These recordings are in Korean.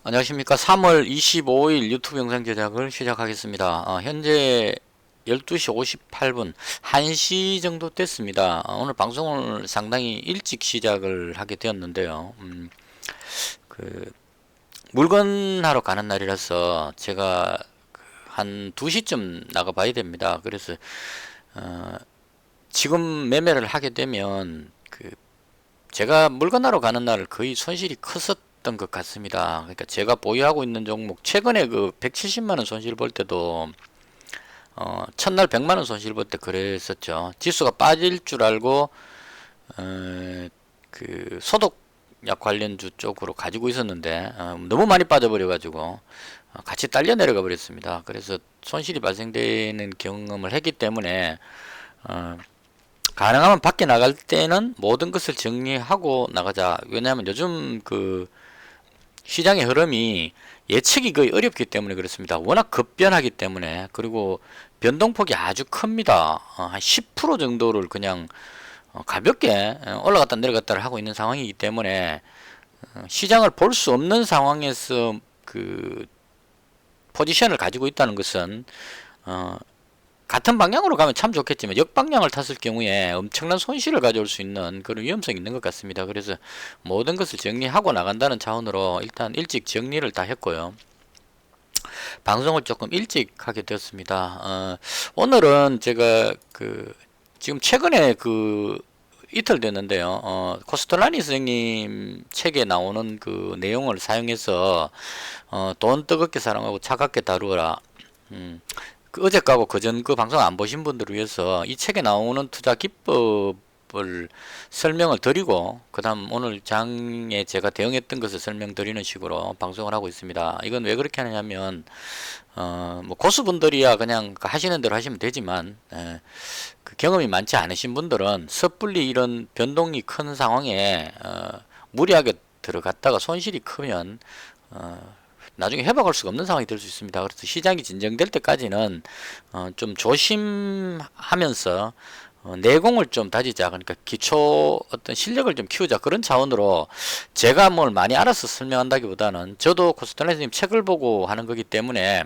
안녕하십니까. 3월 25일 유튜브 영상 제작을 시작하겠습니다. 현재 12시 58분, 1시 정도 됐습니다. 오늘 방송을 상당히 일찍 시작을 하게 되었는데요. 그, 물건하러 가는 날이라서 제가 한 2시쯤 나가봐야 됩니다. 그래서, 지금 매매를 하게 되면, 제가 물건하러 가는 날 거의 손실이 컸었던 것 같습니다. 그러니까 제가 보유하고 있는 종목 최근에 170만원 손실 볼 때도 첫날 100만원 손실 볼 때 그랬었죠. 지수가 빠질 줄 알고 소독약 관련주 쪽으로 가지고 있었는데 너무 많이 빠져버려 가지고 같이 딸려 내려가 버렸습니다. 그래서 손실이 발생되는 경험을 했기 때문에 가능하면 밖에 나갈 때는 모든 것을 정리하고 나가자. 왜냐하면 요즘 시장의 흐름이 예측이 거의 어렵기 때문에 그렇습니다. 워낙 급변하기 때문에. 그리고 변동폭이 아주 큽니다. 한 10% 정도를 그냥 가볍게 올라갔다 내려갔다를 하고 있는 상황이기 때문에 시장을 볼 수 없는 상황에서 포지션을 가지고 있다는 것은 같은 방향으로 가면 참 좋겠지만 역방향을 탔을 경우에 엄청난 손실을 가져올 수 있는 그런 위험성이 있는 것 같습니다. 그래서 모든 것을 정리하고 나간다는 차원으로 일단 일찍 정리를 다 했고요. 방송을 조금 일찍 하게 되었습니다. 오늘은 제가 지금 최근에 이틀 됐는데요. 코스톨라니 선생님 책에 나오는 내용을 사용해서 돈 뜨겁게 사랑하고 차갑게 다루어라. 어제 까고 그전 방송 안 보신 분들을 위해서 이 책에 나오는 투자 기법을 설명을 드리고 그 다음 오늘 장에 제가 대응했던 것을 설명드리는 식으로 방송을 하고 있습니다. 이건 왜 그렇게 하냐면 뭐 고수분들이야 그냥 하시는 대로 하시면 되지만 경험이 많지 않으신 분들은 섣불리 이런 변동이 큰 상황에 무리하게 들어갔다가 손실이 크면 나중에 회복할 수가 없는 상황이 될 수 있습니다. 그래서 시장이 진정될 때까지는 좀 조심하면서 내공을 좀 다지자. 그러니까 기초 어떤 실력을 좀 키우자. 그런 차원으로 제가 뭘 많이 알아서 설명한다기보다는 저도 코스톨라니 선생님 책을 보고 하는 거기 때문에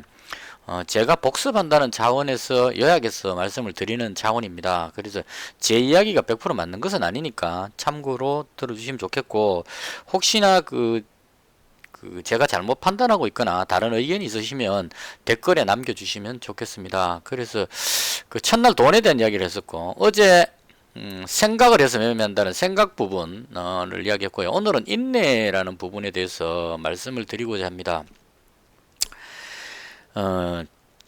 제가 복습한다는 차원에서 요약해서 말씀을 드리는 차원입니다. 그래서 제 이야기가 100% 맞는 것은 아니니까 참고로 들어주시면 좋겠고, 혹시나 제가 잘못 판단하고 있거나 다른 의견이 있으시면 댓글에 남겨주시면 좋겠습니다. 그래서 첫날 돈에 대한 이야기를 했었고, 어제 생각을 해서 매매한다는 생각 부분을 이야기했고요. 오늘은 인내라는 부분에 대해서 말씀을 드리고자 합니다.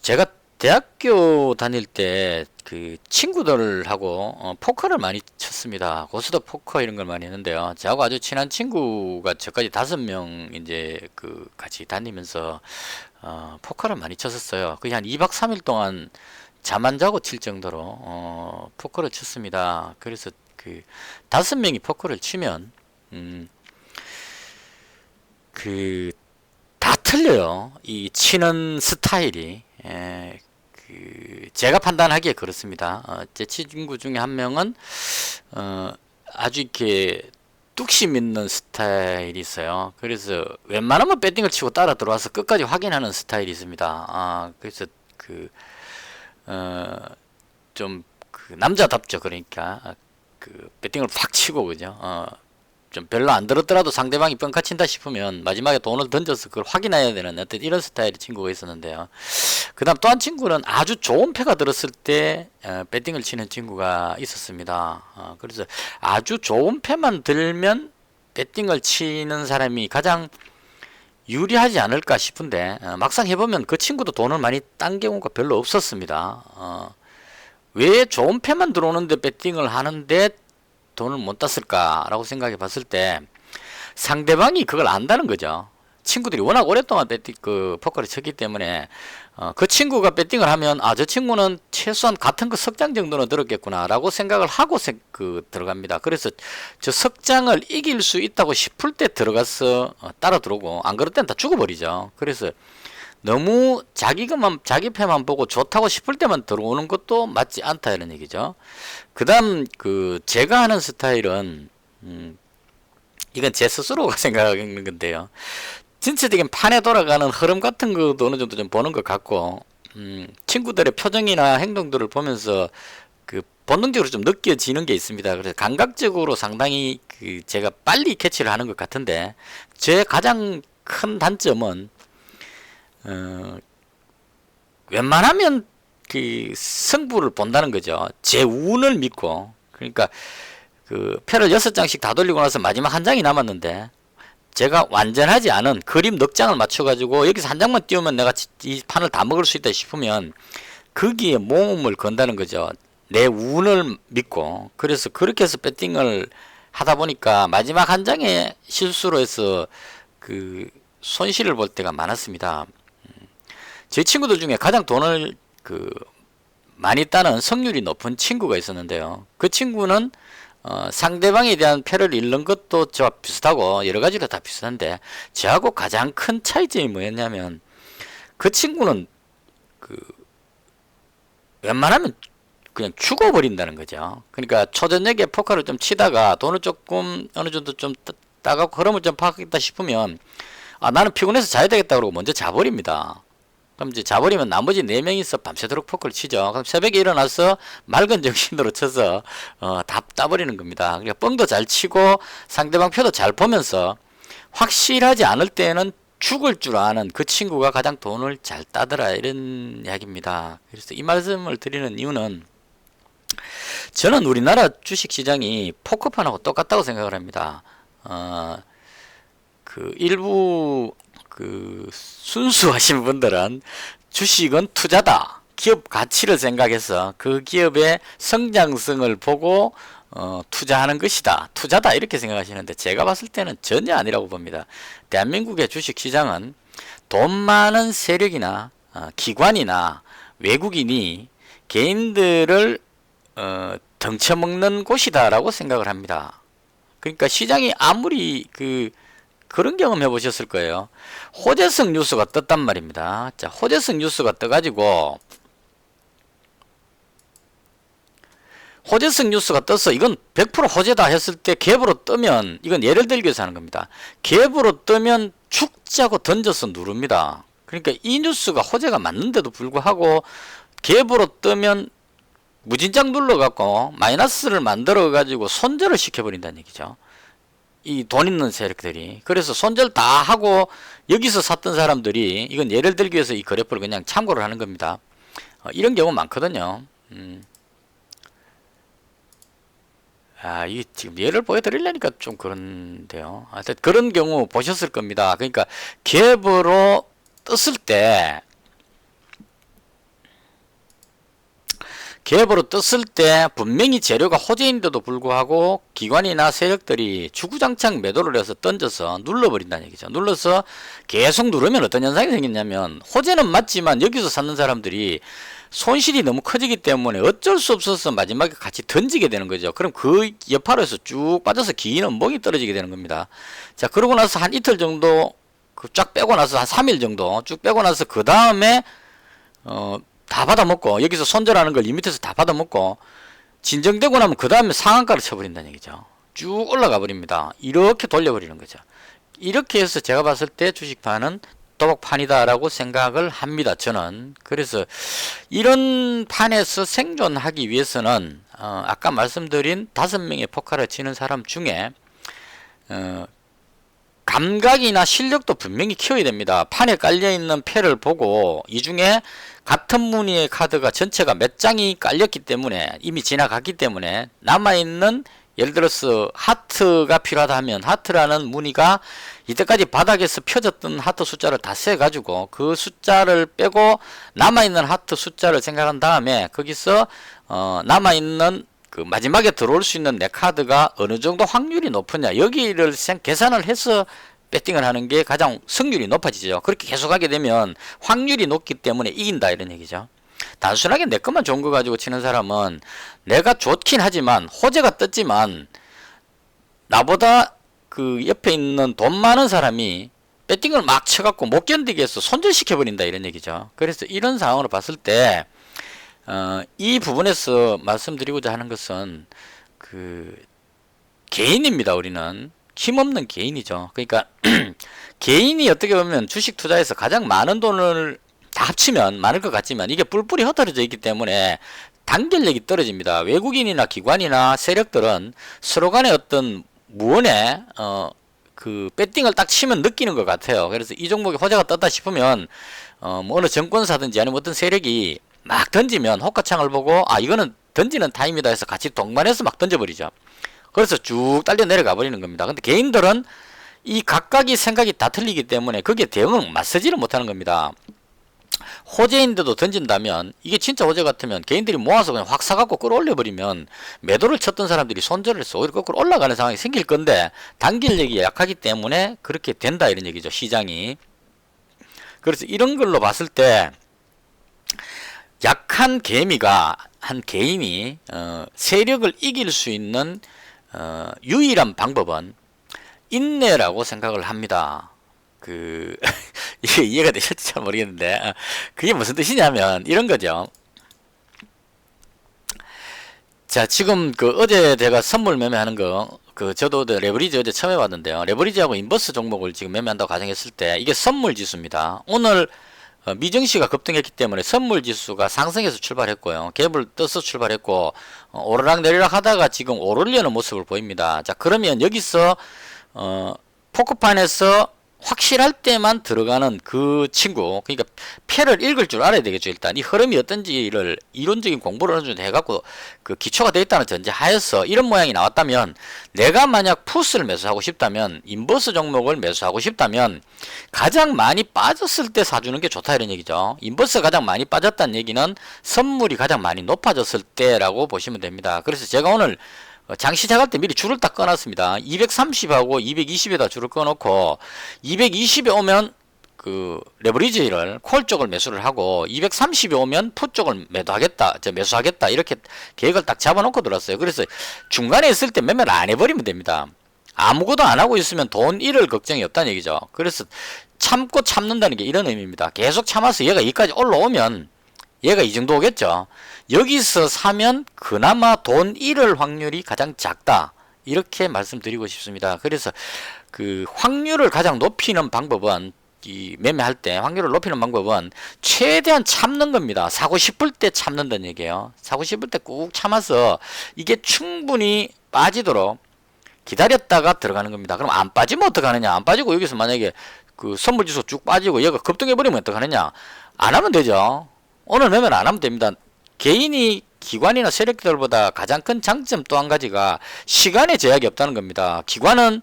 제가 대학교 다닐 때 친구들하고 포커를 많이 쳤습니다. 고스톱 포커 이런 걸 많이 했는데요. 저하고 아주 친한 친구가 저까지 5명 이제 같이 다니면서 포커를 많이 쳤었어요. 거의 한 2박 3일 동안 잠 안 자고 칠 정도로 포커를 쳤습니다. 그래서 5명이 포커를 치면 다 틀려요. 이 치는 스타일이. 제가 판단하기에 그렇습니다. 제 친구 중에 한 명은 아주 이렇게 뚝심 있는 스타일이 있어요. 그래서 웬만하면 배팅을 치고 따라 들어와서 끝까지 확인하는 스타일이 있습니다. 그래서 좀 남자답죠. 그러니까 배팅을 팍 치고 그죠. 좀 별로 안 들었더라도 상대방이 뻥카 친다 싶으면 마지막에 돈을 던져서 그걸 확인해야 되는 어떤 이런 스타일의 친구가 있었는데요. 그 다음 또 한 친구는 아주 좋은 패가 들었을 때 배팅을 치는 친구가 있었습니다. 그래서 아주 좋은 패만 들면 배팅을 치는 사람이 가장 유리하지 않을까 싶은데 막상 해보면 그 친구도 돈을 많이 딴 경우가 별로 없었습니다. 왜 좋은 패만 들어오는데 배팅을 하는데 돈을 못 땄을까라고 생각해 봤을 때 상대방이 그걸 안다는 거죠. 친구들이 워낙 오랫동안 포커를 쳤기 때문에 그 친구가 배팅을 하면 저 친구는 최소한 같은 거 석장 정도는 들었겠구나 라고 생각을 하고 들어갑니다. 그래서 저 석장을 이길 수 있다고 싶을 때 들어가서 따라 들어오고, 안 그럴 땐 다 죽어버리죠. 그래서 너무 자기 패만 보고 좋다고 싶을 때만 들어오는 것도 맞지 않다 이런 얘기죠. 그 다음 제가 하는 스타일은 이건 제 스스로가 생각하는 건데요. 전체적인 판에 돌아가는 흐름 같은 것도 어느 정도 좀 보는 것 같고, 친구들의 표정이나 행동들을 보면서 그 본능적으로 좀 느껴지는 게 있습니다. 그래서 감각적으로 상당히 그 제가 빨리 캐치를 하는 것 같은데, 제 가장 큰 단점은 웬만하면 그 승부를 본다는 거죠. 제 운을 믿고. 그러니까 그 패를 6장씩 다 돌리고 나서 마지막 한 장이 남았는데, 제가 완전하지 않은 그림 넉 장을 맞춰가지고 여기서 한 장만 띄우면 내가 이 판을 다 먹을 수 있다 싶으면 거기에 몸을 건다는 거죠. 내 운을 믿고. 그래서 그렇게 해서 배팅을 하다 보니까 마지막 한 장의 실수로 해서 그 손실을 볼 때가 많았습니다. 제 친구들 중에 가장 돈을 그 많이 따는 성률이 높은 친구가 있었는데요. 그 친구는 상대방에 대한 패를 잃는 것도 저와 비슷하고 여러 가지로 다 비슷한데, 저하고 가장 큰 차이점이 뭐였냐면, 그 친구는 그 웬만하면 그냥 죽어버린다는 거죠. 그러니까 초저녁에 포커를 좀 치다가 돈을 조금 어느 정도 좀 따가고 흐름을 좀 파악했다 싶으면, 나는 피곤해서 자야 되겠다 그러고 먼저 자버립니다. 그럼 이제 자버리면 나머지 4명이서 밤새도록 포크를 치죠. 그럼 새벽에 일어나서 맑은 정신으로 쳐서 다 따버리는 겁니다. 그러니까 뻥도 잘 치고 상대방 표도 잘 보면서 확실하지 않을 때는 죽을 줄 아는 그 친구가 가장 돈을 잘 따더라, 이런 이야기입니다. 그래서 이 말씀을 드리는 이유는, 저는 우리나라 주식시장이 포커판하고 똑같다고 생각을 합니다. 그 일부 그 순수하신 분들은 주식은 투자다, 기업 가치를 생각해서 그 기업의 성장성을 보고 투자하는 것이다, 투자다, 이렇게 생각하시는데, 제가 봤을 때는 전혀 아니라고 봅니다. 대한민국의 주식시장은 돈 많은 세력이나 기관이나 외국인이 개인들을 덩쳐먹는 곳이다 라고 생각을 합니다. 그러니까 시장이 아무리 그런 경험 해보셨을 거예요. 호재성 뉴스가 떴단 말입니다. 자, 호재성 뉴스가 떠가지고, 호재성 뉴스가 떠서 이건 100% 호재다 했을 때 갭으로 뜨면, 이건 예를 들기 위해서 하는 겁니다. 갭으로 뜨면 죽자고 던져서 누릅니다. 그러니까 이 뉴스가 호재가 맞는데도 불구하고 갭으로 뜨면 무진장 눌러갖고 마이너스를 만들어가지고 손절을 시켜버린다는 얘기죠. 이 돈 있는 세력들이. 그래서 손절 다 하고 여기서 샀던 사람들이, 이건 예를 들기 위해서 이 그래프를 그냥 참고를 하는 겁니다. 이런 경우 많거든요. 이 지금 예를 보여드리려니까 좀 그런데요. 하여튼 그런 경우 보셨을 겁니다. 그러니까 갭으로 떴을 때, 갭으로 떴을 때 분명히 재료가 호재인데도 불구하고 기관이나 세력들이 주구장창 매도를 해서 던져서 눌러버린다는 얘기죠. 눌러서 계속 누르면 어떤 현상이 생겼냐면, 호재는 맞지만 여기서 사는 사람들이 손실이 너무 커지기 때문에 어쩔 수 없어서 마지막에 같이 던지게 되는 거죠. 그럼 그 여파로 해서 쭉 빠져서 긴 원봉이 떨어지게 되는 겁니다. 자, 그러고 나서 한 이틀 정도 쫙 빼고 나서 한 3일 정도 쭉 빼고 나서 그 다음에 다 받아먹고, 여기서 손절하는 걸 이 밑에서 다 받아먹고 진정되고 나면 그 다음에 상한가를 쳐버린다는 얘기죠. 쭉 올라가 버립니다. 이렇게 돌려버리는 거죠. 이렇게 해서 제가 봤을 때 주식판은 도박판이다 라고 생각을 합니다, 저는. 그래서 이런 판에서 생존하기 위해서는 아까 말씀드린 5명의 포커를 치는 사람 중에 감각이나 실력도 분명히 키워야 됩니다. 판에 깔려있는 패를 보고 이 중에 같은 무늬의 카드가 전체가 몇 장이 깔렸기 때문에, 이미 지나갔기 때문에 남아있는, 예를 들어서 하트가 필요하다 하면 하트라는 무늬가 이때까지 바닥에서 펴졌던 하트 숫자를 다 세가지고 그 숫자를 빼고 남아있는 하트 숫자를 생각한 다음에 거기서 남아있는 그 마지막에 들어올 수 있는 내 카드가 어느 정도 확률이 높으냐, 여기를 계산을 해서 배팅을 하는 게 가장 승률이 높아지죠. 그렇게 계속하게 되면 확률이 높기 때문에 이긴다, 이런 얘기죠. 단순하게 내 것만 좋은 거 가지고 치는 사람은 내가 좋긴 하지만 호재가 떴지만 나보다 그 옆에 있는 돈 많은 사람이 배팅을 막 쳐갖고 못 견디게 해서 손절시켜버린다, 이런 얘기죠. 그래서 이런 상황으로 봤을 때 이 부분에서 말씀드리고자 하는 것은 개인입니다. 우리는 힘없는 개인이죠. 그러니까 개인이 어떻게 보면 주식 투자에서 가장 많은 돈을 다 합치면 많을 것 같지만 이게 뿔뿔이 흩어져 있기 때문에 단결력이 떨어집니다. 외국인이나 기관이나 세력들은 서로 간의 어떤 무언의 그 배팅을 딱 치면 느끼는 것 같아요. 그래서 이 종목에 호재가 떴다 싶으면 뭐 어느 정권사든지 아니면 어떤 세력이 막 던지면 호가창을 보고 아 이거는 던지는 타임이다 해서 같이 동반해서 막 던져버리죠. 그래서 쭉 딸려 내려가 버리는 겁니다. 근데 개인들은 이 각각의 생각이 다 틀리기 때문에 거기에 대응을 맞서지를 못하는 겁니다. 호재인데도 던진다면 이게 진짜 호재 같으면 개인들이 모아서 그냥 확 사갖고 끌어올려 버리면 매도를 쳤던 사람들이 손절을 해서 오히려 거꾸로 올라가는 상황이 생길 건데 단결력이 약하기 때문에 그렇게 된다 이런 얘기죠. 시장이. 그래서 이런 걸로 봤을 때 약한 개미가 한 개인이 세력을 이길 수 있는 유일한 방법은 인내라고 생각을 합니다. 이게 이해가 되실지 잘 모르겠는데 그게 무슨 뜻이냐면 이런 거죠. 자, 지금 어제 제가 선물 매매하는 거 저도 레버리지 어제 처음 해봤는데요. 레버리지하고 인버스 종목을 지금 매매한다고 가정했을 때 이게 선물 지수입니다. 오늘 미증시가 급등했기 때문에 선물 지수가 상승해서 출발했고요. 갭을 떠서 출발했고 오르락 내리락 하다가 지금 오르려는 모습을 보입니다. 자, 그러면 여기서 포크판에서 확실할 때만 들어가는 그 친구, 그러니까 패를 읽을 줄 알아야 되겠죠. 일단 이 흐름이 어떤지를 이론적인 공부를 어느 정도 해갖고 그 기초가 되어 있다는 전제하에서 이런 모양이 나왔다면 내가 만약 풋을 매수하고 싶다면 인버스 종목을 매수하고 싶다면 가장 많이 빠졌을 때 사주는 게 좋다 이런 얘기죠. 인버스가 가장 많이 빠졌다는 얘기는 선물이 가장 많이 높아졌을 때라고 보시면 됩니다. 그래서 제가 오늘 장 시작할 때 미리 줄을 딱 꺼놨습니다. 230하고 220에다 줄을 꺼놓고 220에 오면 그 레버리지를 콜 쪽을 매수를 하고 230에 오면 풋 쪽을 매수하겠다 이렇게 계획을 딱 잡아놓고 들었어요. 그래서 중간에 있을 때 매매를 안 해버리면 됩니다. 아무것도 안 하고 있으면 돈 잃을 걱정이 없다는 얘기죠. 그래서 참고 참는다는 게 이런 의미입니다. 계속 참아서 얘가 여기까지 올라오면 얘가 이 정도 오겠죠. 여기서 사면 그나마 돈 잃을 확률이 가장 작다 이렇게 말씀드리고 싶습니다. 그래서 그 확률을 가장 높이는 방법은 이 매매할 때 확률을 높이는 방법은 최대한 참는 겁니다. 사고 싶을 때 참는다는 얘기예요. 사고 싶을 때 꾹 참아서 이게 충분히 빠지도록 기다렸다가 들어가는 겁니다. 그럼 안 빠지면 어떡하느냐? 안 빠지고 여기서 만약에 그 선물지수 쭉 빠지고 얘가 급등해버리면 어떡하느냐? 안 하면 되죠. 오늘 매매는 안 하면 됩니다. 개인이 기관이나 세력들보다 가장 큰 장점 또 한 가지가 시간의 제약이 없다는 겁니다. 기관은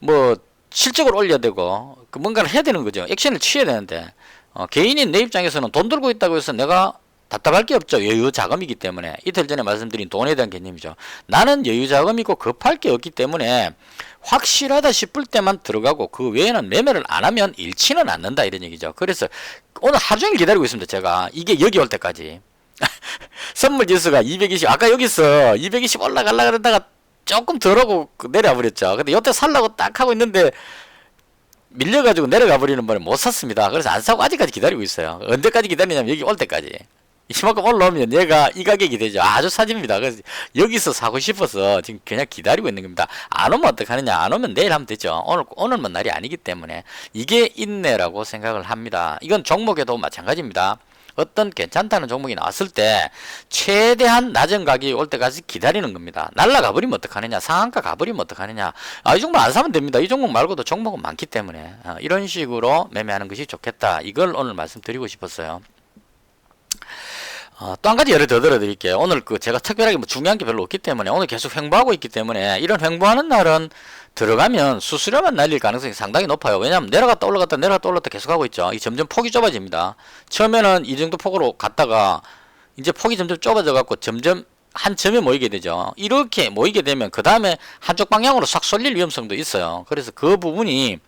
뭐 실적을 올려야 되고 뭔가를 해야 되는 거죠. 액션을 취해야 되는데 개인인 내 입장에서는 돈 들고 있다고 해서 내가 답답할 게 없죠. 여유 자금이기 때문에. 이틀 전에 말씀드린 돈에 대한 개념이죠. 나는 여유 자금이고 급할 게 없기 때문에 확실하다 싶을 때만 들어가고 그 외에는 매매를 안 하면 잃지는 않는다 이런 얘기죠. 그래서 오늘 하루 종일 기다리고 있습니다. 제가 이게 여기 올 때까지. 선물 지수가 220 아까 여기서 220 올라가려고 그러다가 조금 덜 하고 내려와 버렸죠. 근데 여태 살라고 딱 하고 있는데 밀려가지고 내려가 버리는 바람에 못 샀습니다. 그래서 안 사고 아직까지 기다리고 있어요. 언제까지 기다리냐면 여기 올 때까지. 이만큼 올라오면 얘가 이 가격이 되죠. 아주 사집니다. 그래서 여기서 사고 싶어서 지금 그냥 기다리고 있는 겁니다. 안 오면 어떡하느냐? 안 오면 내일 하면 되죠. 오늘만 날이 아니기 때문에 이게 인내라고 생각을 합니다. 이건 종목에도 마찬가지입니다. 어떤 괜찮다는 종목이 나왔을 때 최대한 낮은 가격이 올 때까지 기다리는 겁니다. 날라가 버리면 어떡하느냐? 상한가 가버리면 어떡하느냐? 이 종목 안 사면 됩니다. 이 종목 말고도 종목은 많기 때문에 이런 식으로 매매하는 것이 좋겠다. 이걸 오늘 말씀드리고 싶었어요. 또 한 가지 예를 더 들어드릴게요. 오늘 제가 특별하게 뭐 중요한 게 별로 없기 때문에 오늘 계속 횡보하고 있기 때문에 이런 횡보하는 날은 들어가면 수수료만 날릴 가능성이 상당히 높아요. 왜냐하면 내려갔다 올라갔다 내려갔다 올라갔다 계속 하고 있죠. 이 점점 폭이 좁아집니다. 처음에는 이 정도 폭으로 갔다가 이제 폭이 점점 좁아져 갖고 점점 한 점에 모이게 되죠. 이렇게 모이게 되면 그 다음에 한쪽 방향으로 싹 쏠릴 위험성도 있어요. 그래서 그 부분이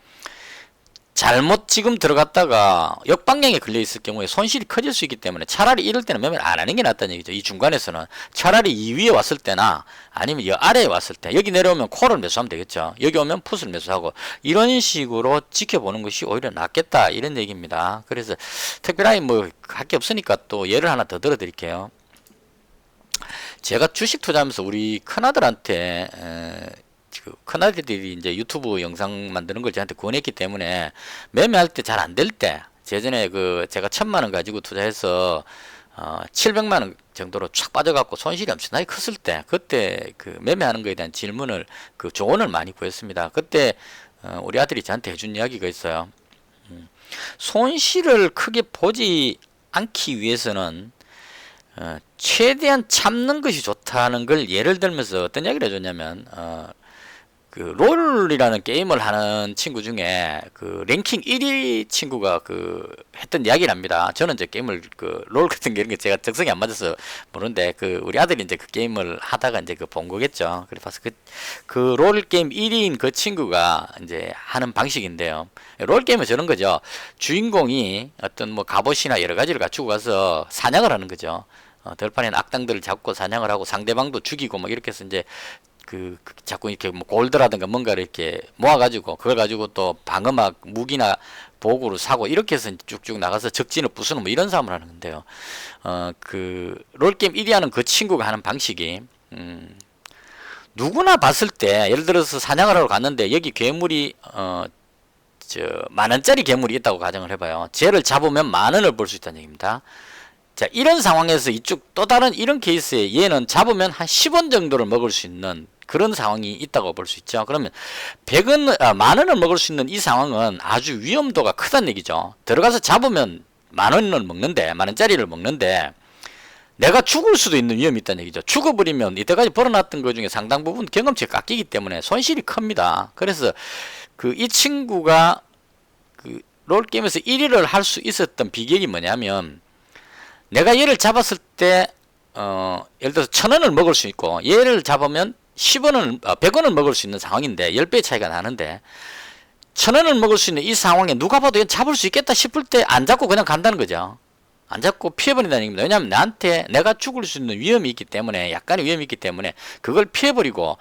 잘못 지금 들어갔다가 역방향에 걸려 있을 경우에 손실이 커질 수 있기 때문에 차라리 이럴 때는 매매를 안 하는 게 낫다는 얘기죠. 이 중간에서는 차라리 이 위에 왔을 때나 아니면 이 아래에 왔을 때 여기 내려오면 콜을 매수하면 되겠죠. 여기 오면 풋을 매수하고 이런 식으로 지켜보는 것이 오히려 낫겠다 이런 얘기입니다. 그래서 특별하게 뭐 할 게 없으니까 또 예를 하나 더 들어 드릴게요. 제가 주식 투자하면서 우리 큰아들한테 그 큰아들들이 이제 유튜브 영상 만드는 걸 저한테 권했기 때문에 매매할 때 잘 안 될 때, 예전에 그 제가 1,000만 원 가지고 투자해서 700만 원 정도로 쫙 빠져갖고 손실이 엄청나게 컸을 때, 그때 그 매매하는 거에 대한 질문을, 그 조언을 많이 구했습니다. 그때 우리 아들이 저한테 해준 이야기가 있어요. 손실을 크게 보지 않기 위해서는 최대한 참는 것이 좋다는 걸 예를 들면서 어떤 이야기를 해줬냐면, 그 롤이라는 게임을 하는 친구 중에 그 랭킹 1위 친구가 그 했던 이야기를 합니다. 저는 이제 게임을 그 롤 같은 게 이런 게 제가 적성이 안 맞아서 모르는데, 그 우리 아들이 이제 그 게임을 하다가 이제 그 본 거겠죠. 그래 봐서 그 롤 게임 1위인 그 친구가 이제 하는 방식인데요. 롤 게임은 저런 거죠. 주인공이 어떤 뭐 갑옷이나 여러 가지를 갖추고 가서 사냥을 하는 거죠. 들판에 악당들을 잡고 사냥을 하고 상대방도 죽이고 뭐 이렇게 해서 이제 자꾸 이렇게 뭐 골드라든가 뭔가를 이렇게 모아가지고 그걸 가지고 또 방어막 무기나 도구를 사고 이렇게 해서 쭉쭉 나가서 적진을 부수는 뭐 이런 싸움을 하는 건데요. 그 롤게임 1위 하는 그 친구가 하는 방식이, 누구나 봤을 때 예를 들어서 사냥을 하러 갔는데 여기 괴물이 10,000원짜리 괴물이 있다고 가정을 해봐요. 쟤를 잡으면 10,000원을 벌 수 있다는 얘기입니다. 자, 이런 상황에서 이쪽 또 다른 이런 케이스에 얘는 잡으면 한 10원 정도를 먹을 수 있는 그런 상황이 있다고 볼 수 있죠. 그러면 100원, 10,000원을 먹을 수 있는 이 상황은 아주 위험도가 크다는 얘기죠. 들어가서 잡으면 10,000원을 먹는데, 10,000원짜리를 먹는데, 내가 죽을 수도 있는 위험이 있다는 얘기죠. 죽어버리면 이때까지 벌어놨던 것 중에 상당 부분 경험치가 깎이기 때문에 손실이 큽니다. 그래서 이 친구가 그 롤게임에서 1위를 할 수 있었던 비결이 뭐냐면, 내가 얘를 잡았을 때 예를 들어서 1,000원을 먹을 수 있고, 얘를 잡으면 100원을 먹을 수 있는 상황인데 10배 차이가 나는데, 1,000원을 먹을 수 있는 이 상황에 누가 봐도 얘 잡을 수 있겠다 싶을 때 안 잡고 그냥 간다는 거죠. 안 잡고 피해버린다는 얘기입니다. 왜냐하면 나한테 내가 죽을 수 있는 위험이 있기 때문에, 약간의 위험이 있기 때문에 그걸 피해버리고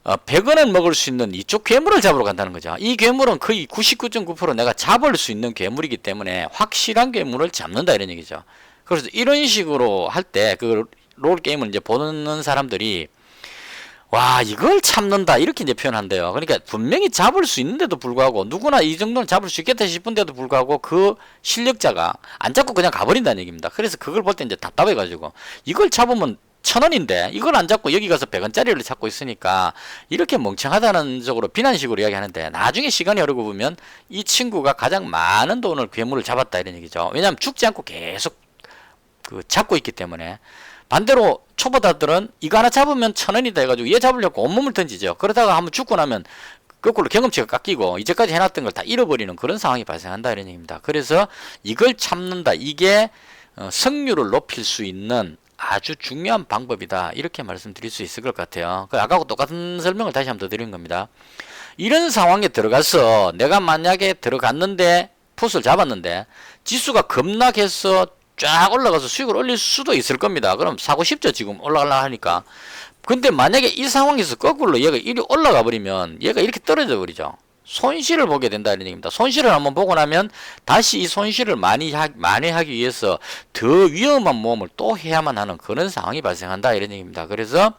100원을 먹을 수 있는 이쪽 괴물을 잡으러 간다는 거죠. 이 괴물은 거의 99.9% 내가 잡을 수 있는 괴물이기 때문에 확실한 괴물을 잡는다 이런 얘기죠. 그래서 이런 식으로 할 때 그 롤게임을 이제 보는 사람들이, 와, 이걸 참는다 이렇게 이제 표현한대요. 그러니까 분명히 잡을 수 있는데도 불구하고, 누구나 이 정도는 잡을 수 있겠다 싶은데도 불구하고 그 실력자가 안 잡고 그냥 가버린다는 얘기입니다. 그래서 그걸 볼 때 이제 답답해가지고, 이걸 잡으면 1,000원인데 이걸 안 잡고 여기 가서 100원짜리를 찾고 있으니까 이렇게 멍청하다는 쪽으로 비난식으로 이야기하는데, 나중에 시간이 흐르고 보면 이 친구가 가장 많은 돈을 괴물을 잡았다 이런 얘기죠. 왜냐하면 죽지 않고 계속 잡고 있기 때문에. 반대로 초보자들은 이거 하나 잡으면 1,000원이다 해가지고 얘 잡으려고 온몸을 던지죠. 그러다가 한번 죽고 나면 거꾸로 경험치가 깎이고 이제까지 해놨던 걸 다 잃어버리는 그런 상황이 발생한다 이런 얘기입니다. 그래서 이걸 참는다, 이게 승률을 높일 수 있는 아주 중요한 방법이다 이렇게 말씀드릴 수 있을 것 같아요. 아까하고 똑같은 설명을 다시 한번 더 드리는 겁니다. 이런 상황에 들어가서 내가 만약에 들어갔는데 풋을 잡았는데 지수가 급락해서 쫙 올라가서 수익을 올릴 수도 있을 겁니다. 그럼 사고 싶죠, 지금 올라가려 하니까. 근데 만약에 이 상황에서 거꾸로 얘가 이리 올라가 버리면 얘가 이렇게 떨어져 버리죠. 손실을 보게 된다 이런 얘기입니다. 손실을 한번 보고 나면 다시 이 손실을 만회하기 위해서 더 위험한 모험을 또 해야만 하는 그런 상황이 발생한다 이런 얘기입니다. 그래서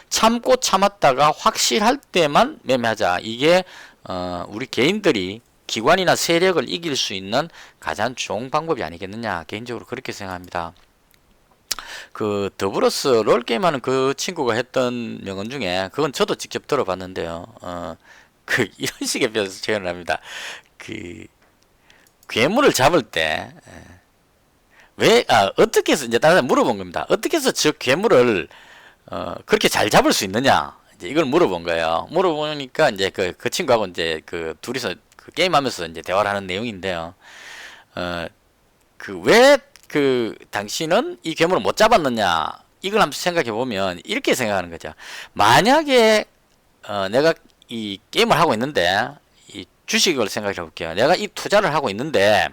참고 참았다가 확실할 때만 매매하자. 이게 우리 개인들이 기관이나 세력을 이길 수 있는 가장 좋은 방법이 아니겠느냐, 개인적으로 그렇게 생각합니다. 그 더불어스 롤게임하는 그 친구가 했던 명언 중에, 그건 저도 직접 들어봤는데요. 이런 식의 표현을 합니다. 괴물을 잡을 때 어떻게 해서, 이제 다른 사람 물어본 겁니다. 어떻게 해서 저 괴물을 그렇게 잘 잡을 수 있느냐, 이제 이걸 물어본 거예요. 물어보니까 이제 그 친구하고 이제 둘이서 게임하면서 이제 대화를 하는 내용인데요. 왜 당신은 이 괴물을 못 잡았느냐, 이걸 한번 생각해 보면 이렇게 생각하는 거죠. 만약에 내가 이 게임을 하고 있는데, 이 주식을 생각해 볼게요. 내가 이 투자를 하고 있는데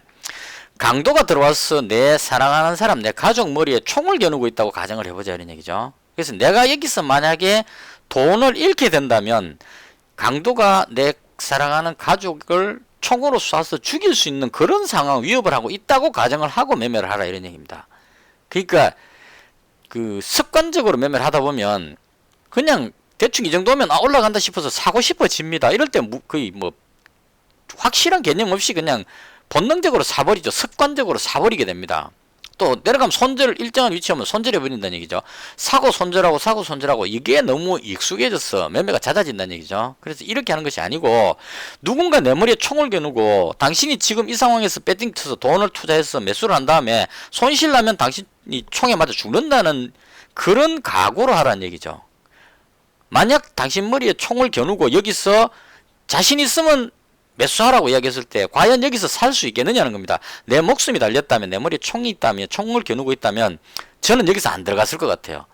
강도가 들어와서 내 사랑하는 사람, 내 가족 머리에 총을 겨누고 있다고 가정을 해보자 이런 얘기죠. 그래서 내가 여기서 만약에 돈을 잃게 된다면 강도가 내 사랑하는 가족을 총으로 쏴서 죽일 수 있는 그런 상황, 위협을 하고 있다고 가정을 하고 매매를 하라 이런 얘기입니다. 그러니까 습관적으로 매매를 하다 보면 그냥 대충 이 정도면 올라간다 싶어서 사고 싶어집니다. 이럴 때 거의 뭐 확실한 개념 없이 그냥 본능적으로 사버리죠. 습관적으로 사버리게 됩니다. 또 내려가면 손절 일정한 위치에 오면 손절해 버린다는 얘기죠. 사고 손절하고 이게 너무 익숙해져서 매매가 잦아진다는 얘기죠. 그래서 이렇게 하는 것이 아니고 누군가 내 머리에 총을 겨누고 당신이 지금 이 상황에서 배팅 쳐서 돈을 투자해서 매수를 한 다음에 손실 나면 당신이 총에 맞아 죽는다는 그런 각오로 하라는 얘기죠. 만약 당신 머리에 총을 겨누고 여기서 자신 있으면 매수하라고 이야기했을 때 과연 여기서 살 수 있겠느냐는 겁니다. 내 목숨이 달렸다면, 내 머리에 총이 있다면, 총을 겨누고 있다면 저는 여기서 안 들어갔을 것 같아요.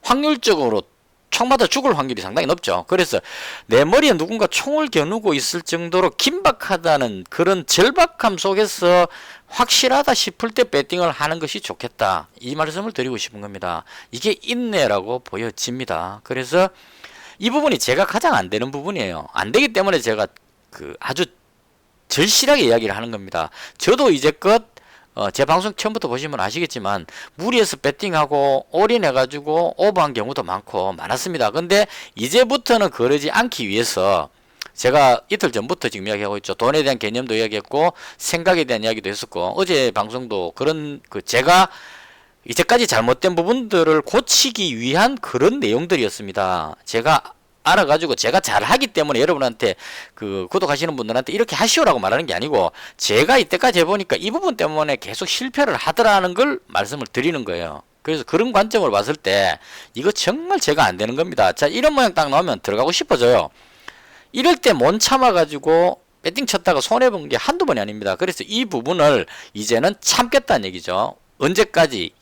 확률적으로 총 맞아 죽을 확률이 상당히 높죠. 그래서 내 머리에 누군가 총을 겨누고 있을 정도로 긴박하다는 그런 절박함 속에서 확실하다 싶을 때 배팅을 하는 것이 좋겠다. 이 말씀을 드리고 싶은 겁니다. 이게 인내라고 보여집니다. 그래서 이 부분이 제가 가장 안 되는 부분이에요. 안 되기 때문에 제가 아주 절실하게 이야기를 하는 겁니다. 저도 이제껏 제 방송 처음부터 보시면 아시겠지만 무리해서 배팅하고 올인해가지고 오버한 경우도 많았습니다. 근데 이제부터는 그러지 않기 위해서 제가 이틀 전부터 지금 이야기하고 있죠. 돈에 대한 개념도 이야기했고 생각에 대한 이야기도 했었고 어제 방송도 그런 제가 이제까지 잘못된 부분들을 고치기 위한 그런 내용들이었습니다. 제가 알아가지고 제가 잘하기 때문에 여러분한테 구독하시는 분들한테 이렇게 하시오라고 말하는 게 아니고 제가 이때까지 해보니까 이 부분 때문에 계속 실패를 하더라는 걸 말씀을 드리는 거예요. 그래서 그런 관점으로 봤을 때 이거 정말 제가 안 되는 겁니다. 자, 이런 모양 딱 나오면 들어가고 싶어져요. 이럴 때 못 참아가지고 배팅 쳤다가 손해본 게 한두 번이 아닙니다. 그래서 이 부분을 이제는 참겠다는 얘기죠. 언제까지?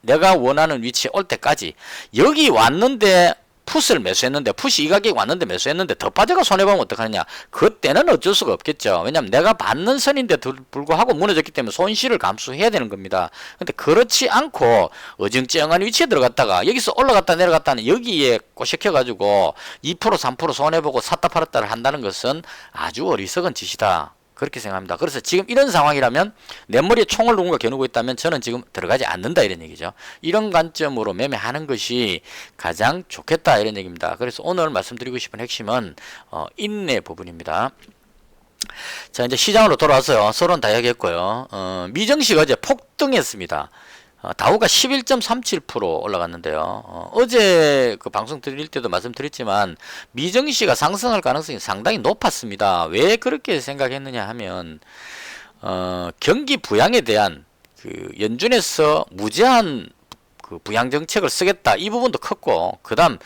내가 원하는 위치에 올 때까지. 여기 왔는데 풋을 매수했는데 풋이 이 가격에 왔는데 매수했는데 더 빠져가 손해보면 어떡하느냐. 그때는 어쩔 수가 없겠죠. 왜냐하면 내가 받는 선인데 불구하고 무너졌기 때문에 손실을 감수해야 되는 겁니다. 근데 그렇지 않고 어정쩡한 위치에 들어갔다가 여기서 올라갔다 내려갔다는 여기에 꼬셔켜가지고 2% 3% 손해보고 샀다 팔았다를 한다는 것은 아주 어리석은 짓이다. 그렇게 생각합니다. 그래서 지금 이런 상황이라면 내 머리에 총을 누군가 겨누고 있다면 저는 지금 들어가지 않는다 이런 얘기죠. 이런 관점으로 매매하는 것이 가장 좋겠다 이런 얘기입니다. 그래서 오늘 말씀드리고 싶은 핵심은 인내 부분입니다. 자, 이제 시장으로 돌아와서요. 서론 다 이야기했고요. 미정시가 어제 폭등했습니다. 다우가 11.37% 올라갔는데요. 어제 그 방송 드릴 때도 말씀드렸지만 미정시가 상승할 가능성이 상당히 높았습니다. 왜 그렇게 생각했느냐 하면 경기 부양에 대한 연준에서 무제한 부양 정책을 쓰겠다 이 부분도 컸고 그다음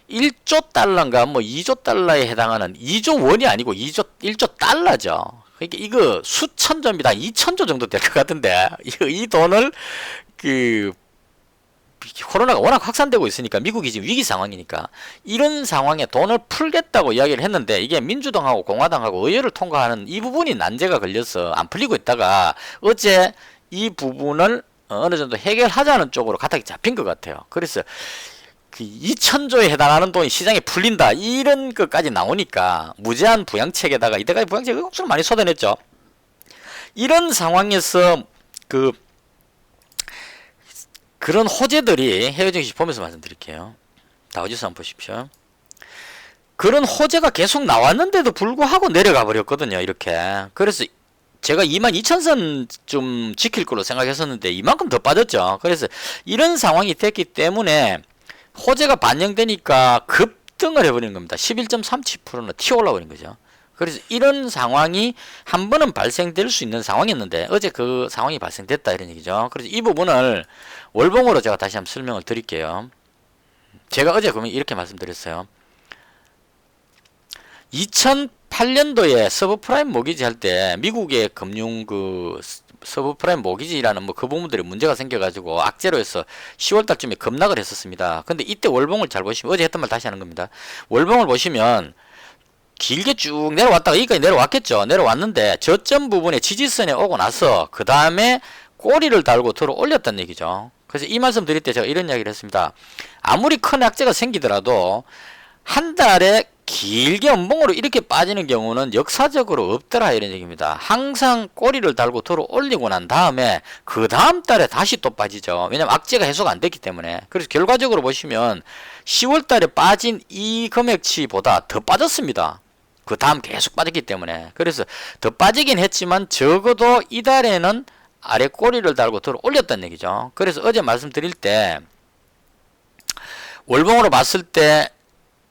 1조 달러인가 뭐 2조 달러에 해당하는 2조 원이 아니고 1조 달러죠. 그러니까 이거 수천 조입니다. 2,000조 정도 될 것 같은데 이 돈을 코로나가 워낙 확산되고 있으니까 미국이 지금 위기 상황이니까 이런 상황에 돈을 풀겠다고 이야기를 했는데 이게 민주당하고 공화당하고 의회를 통과하는 이 부분이 난제가 걸려서 안 풀리고 있다가 어제 이 부분을 어느 정도 해결하자는 쪽으로 가닥이 잡힌 것 같아요. 그래서 2,000조에 해당하는 돈이 시장에 풀린다 이런 것까지 나오니까 무제한 부양책에다가 이때까지 부양책을 억수로 많이 쏟아냈죠. 이런 상황에서 그런 호재들이 해외 증시 보면서 말씀드릴게요. 다우지수 한번 보십시오. 그런 호재가 계속 나왔는데도 불구하고 내려가 버렸거든요. 이렇게. 그래서 제가 22,000선 좀 지킬 걸로 생각했었는데 이만큼 더 빠졌죠. 그래서 이런 상황이 됐기 때문에 호재가 반영되니까 급등을 해버리는 겁니다. 11.37%는 튀어 올라버린 거죠. 그래서 이런 상황이 한 번은 발생될 수 있는 상황이었는데 어제 그 상황이 발생됐다 이런 얘기죠. 그래서 이 부분을 월봉으로 제가 다시 한번 설명을 드릴게요. 제가 어제 그러면 이렇게 말씀드렸어요. 2008년도에 서브프라임 모기지 할 때 미국의 금융 서브프라임 모기지라는 그 부분들이 문제가 생겨가지고 악재로 해서 10월달쯤에 급락을 했었습니다. 근데 이때 월봉을 잘 보시면 어제 했던 말 다시 하는 겁니다. 월봉을 보시면 길게 쭉 내려왔다가 여기까지 내려왔겠죠. 내려왔는데 저점 부분에 지지선에 오고 나서 그 다음에 꼬리를 달고 들어 올렸다는 얘기죠. 그래서 이 말씀 드릴 때 제가 이런 이야기를 했습니다. 아무리 큰 악재가 생기더라도 한 달에 길게 음봉으로 이렇게 빠지는 경우는 역사적으로 없더라 이런 얘기입니다. 항상 꼬리를 달고 들어 올리고 난 다음에 그 다음 달에 다시 또 빠지죠. 왜냐면 악재가 해소가 안 됐기 때문에. 그래서 결과적으로 보시면 10월 달에 빠진 이 금액치보다 더 빠졌습니다. 그 다음 계속 빠졌기 때문에. 그래서 더 빠지긴 했지만 적어도 이달에는 아래 꼬리를 달고 들어 올렸다는 얘기죠. 그래서 어제 말씀드릴 때 월봉으로 봤을 때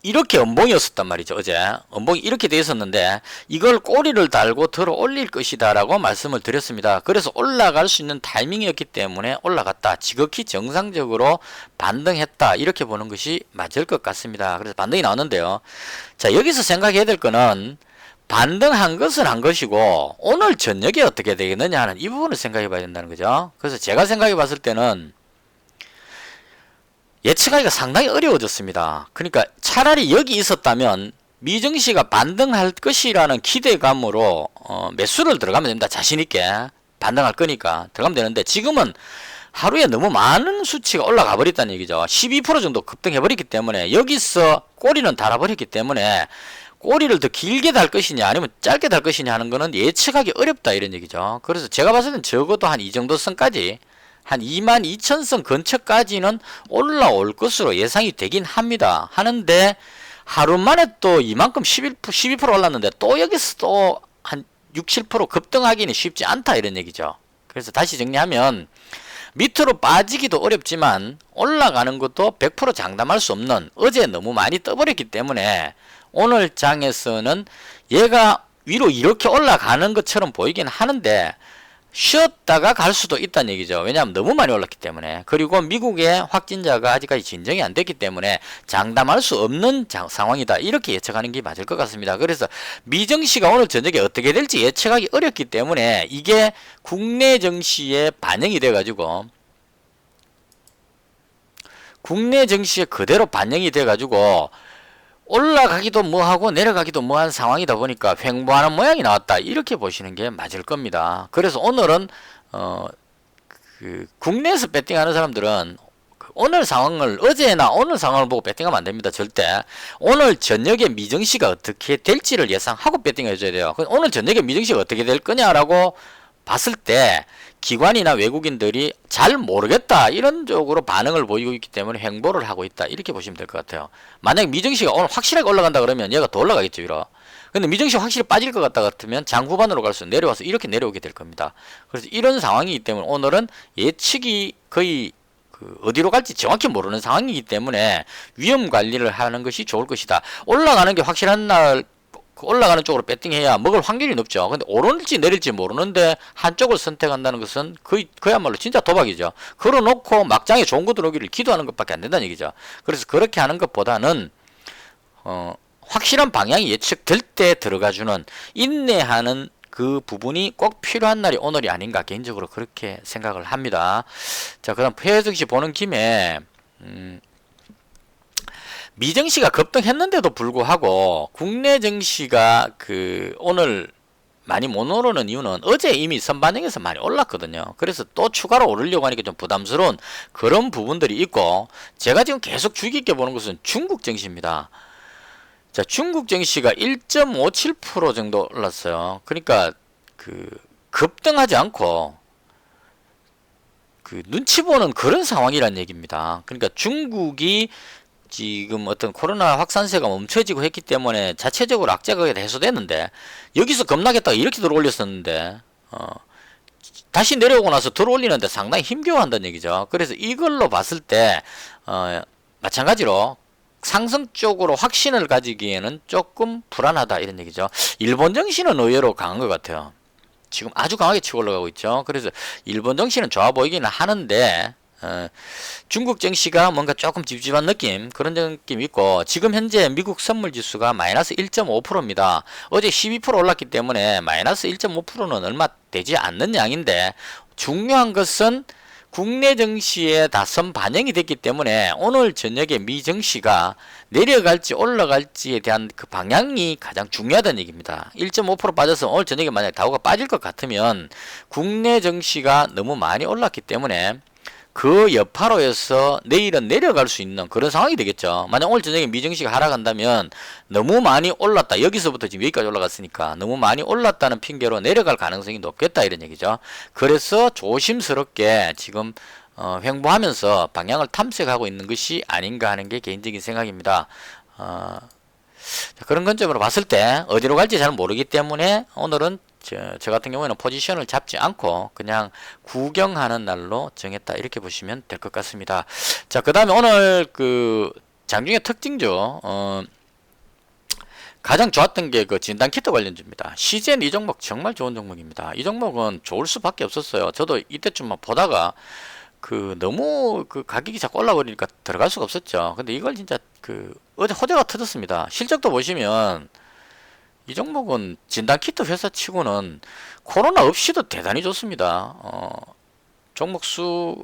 이렇게 음봉이었었단 말이죠. 어제 음봉이 이렇게 돼 있었는데 이걸 꼬리를 달고 들어 올릴 것이다 라고 말씀을 드렸습니다. 그래서 올라갈 수 있는 타이밍이었기 때문에 올라갔다, 지극히 정상적으로 반등했다, 이렇게 보는 것이 맞을 것 같습니다. 그래서 반등이 나왔는데요, 자 여기서 생각해야 될 거는 반등한 것은 한 것이고 오늘 저녁에 어떻게 되겠느냐 하는 이 부분을 생각해 봐야 된다는 거죠. 그래서 제가 생각해 봤을 때는 예측하기가 상당히 어려워졌습니다. 그러니까 차라리 여기 있었다면 미증시가 반등할 것이라는 기대감으로 매수를 들어가면 됩니다. 자신있게 반등할 거니까 들어가면 되는데, 지금은 하루에 너무 많은 수치가 올라가 버렸다는 얘기죠. 12% 정도 급등해 버렸기 때문에 여기서 꼬리는 달아버렸기 때문에 꼬리를 더 길게 달 것이냐 아니면 짧게 달 것이냐 하는 거는 예측하기 어렵다 이런 얘기죠. 그래서 제가 봤을 땐 적어도 한 이 정도 선까지, 한 22,000선 근처까지는 올라올 것으로 예상이 되긴 합니다. 하는데 하루 만에 또 이만큼 12% 올랐는데 또 여기서 또 한 6, 7% 급등하기는 쉽지 않다 이런 얘기죠. 그래서 다시 정리하면 밑으로 빠지기도 어렵지만 올라가는 것도 100% 장담할 수 없는, 어제 너무 많이 떠버렸기 때문에 오늘 장에서는 얘가 위로 이렇게 올라가는 것처럼 보이긴 하는데 쉬었다가 갈 수도 있다는 얘기죠. 왜냐하면 너무 많이 올랐기 때문에. 그리고 미국의 확진자가 아직까지 진정이 안 됐기 때문에 장담할 수 없는 상황이다, 이렇게 예측하는 게 맞을 것 같습니다. 그래서 미증시가 오늘 저녁에 어떻게 될지 예측하기 어렵기 때문에 이게 국내 증시에 반영이 돼 가지고 국내 증시에 그대로 반영이 돼 가지고 올라가기도 뭐하고 내려가기도 뭐한 상황이다 보니까 횡보하는 모양이 나왔다, 이렇게 보시는 게 맞을 겁니다. 그래서 오늘은 국내에서 배팅하는 사람들은 오늘 상황을, 어제나 오늘 상황을 보고 배팅하면 안 됩니다. 절대. 오늘 저녁에 미증시가 어떻게 될지를 예상하고 배팅을 해줘야 돼요. 오늘 저녁에 미증시가 어떻게 될 거냐라고 봤을 때 기관이나 외국인들이 잘 모르겠다 이런 쪽으로 반응을 보이고 있기 때문에 횡보를 하고 있다, 이렇게 보시면 될 것 같아요. 만약 미증시가 오늘 확실하게 올라간다 그러면 얘가 더 올라가겠죠 위로. 근데 미증시가 확실히 빠질 것 같다 같으면 장 후반으로 갈수록 내려와서 이렇게 내려오게 될 겁니다. 그래서 이런 상황이기 때문에 오늘은 예측이 거의 어디로 갈지 정확히 모르는 상황이기 때문에 위험 관리를 하는 것이 좋을 것이다. 올라가는 게 확실한 날 올라가는 쪽으로 배팅해야 먹을 확률이 높죠. 근데 오를지 내릴지 모르는데 한쪽을 선택한다는 것은 그야말로 진짜 도박이죠. 걸어놓고 막장에 좋은 거 들어오기를 기도하는 것밖에 안 된다는 얘기죠. 그래서 그렇게 하는 것보다는 확실한 방향이 예측될 때 들어가주는 인내하는 그 부분이 꼭 필요한 날이 오늘이 아닌가, 개인적으로 그렇게 생각을 합니다. 자, 그 다음 해외 증시 보는 김에 미증시가 급등했는데도 불구하고 국내 증시가 오늘 많이 못 오르는 이유는 어제 이미 선반영에서 많이 올랐거든요. 그래서 또 추가로 오르려고 하니까 좀 부담스러운 그런 부분들이 있고, 제가 지금 계속 주의 깊게 보는 것은 중국 증시입니다. 자, 중국 증시가 1.57% 정도 올랐어요. 그러니까 급등하지 않고 눈치 보는 그런 상황이란 얘기입니다. 그러니까 중국이 지금 어떤 코로나 확산세가 멈춰지고 했기 때문에 자체적으로 악재가 해소됐는데 여기서 겁나겠다가 이렇게 들어 올렸었는데 다시 내려오고 나서 들어 올리는데 상당히 힘겨워한다는 얘기죠. 그래서 이걸로 봤을 때 마찬가지로 상승 쪽으로 확신을 가지기에는 조금 불안하다 이런 얘기죠. 일본 증시는 의외로 강한 것 같아요. 지금 아주 강하게 치고 올라가고 있죠. 그래서 일본 증시는 좋아 보이기는 하는데 중국 증시가 뭔가 조금 찝찝한 느낌, 그런 느낌이 있고, 지금 현재 미국 선물지수가 마이너스 1.5%입니다. 어제 12% 올랐기 때문에 마이너스 1.5%는 얼마 되지 않는 양인데, 중요한 것은 국내 증시에 다 선반영이 됐기 때문에 오늘 저녁에 미 증시가 내려갈지 올라갈지에 대한 그 방향이 가장 중요하다는 얘기입니다. 1.5% 빠져서 오늘 저녁에 만약 다우가 빠질 것 같으면 국내 증시가 너무 많이 올랐기 때문에 그 여파로에서 내일은 내려갈 수 있는 그런 상황이 되겠죠. 만약 오늘 저녁에 미증시가 하락한다면 너무 많이 올랐다. 여기서부터 지금 여기까지 올라갔으니까 너무 많이 올랐다는 핑계로 내려갈 가능성이 높겠다 이런 얘기죠. 그래서 조심스럽게 지금 횡보하면서 방향을 탐색하고 있는 것이 아닌가 하는 게 개인적인 생각입니다. 그런 관점으로 봤을 때 어디로 갈지 잘 모르기 때문에 오늘은 저 같은 경우에는 포지션을 잡지 않고 그냥 구경하는 날로 정했다 이렇게 보시면 될 것 같습니다. 자, 그 다음에 오늘 그 장중의 특징주 가장 좋았던 게 그 진단키트 관련주입니다. CGN 이 종목 정말 좋은 종목입니다. 이 종목은 좋을 수밖에 없었어요. 저도 이때쯤 막 보다가 그 너무 그 가격이 자꾸 올라버리니까 들어갈 수가 없었죠. 근데 이걸 진짜 그 어제 호재가 터졌습니다. 실적도 보시면 이 종목은 진단키트 회사 치고는 코로나 없이도 대단히 좋습니다. 종목 수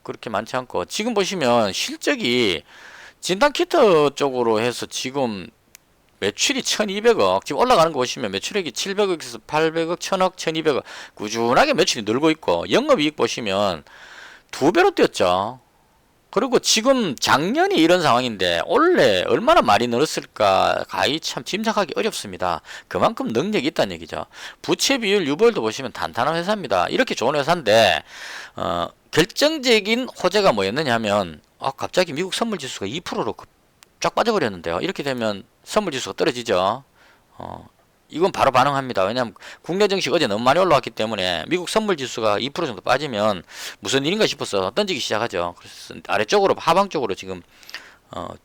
그렇게 많지 않고 지금 보시면 실적이 진단키트 쪽으로 해서 지금 매출이 1200억 지금 올라가는 거 보시면 매출액이 700억에서 800억 1000억 1200억 꾸준하게 매출이 늘고 있고 영업이익 보시면 2배로 뛰었죠. 그리고 지금 작년이 이런 상황인데 올해 얼마나 많이 늘었을까 가히 참 짐작하기 어렵습니다. 그만큼 능력이 있다는 얘기죠. 부채 비율 유보율도 보시면 탄탄한 회사입니다. 이렇게 좋은 회사인데 결정적인 호재가 뭐였느냐 하면 갑자기 미국 선물지수가 2%로 쫙 빠져버렸는데요. 이렇게 되면 선물지수가 떨어지죠. 이건 바로 반응합니다. 왜냐하면 국내 증시가 어제 너무 많이 올라왔기 때문에 미국 선물지수가 2% 정도 빠지면 무슨 일인가 싶어서 던지기 시작하죠. 그래서 아래쪽으로 하방 쪽으로 지금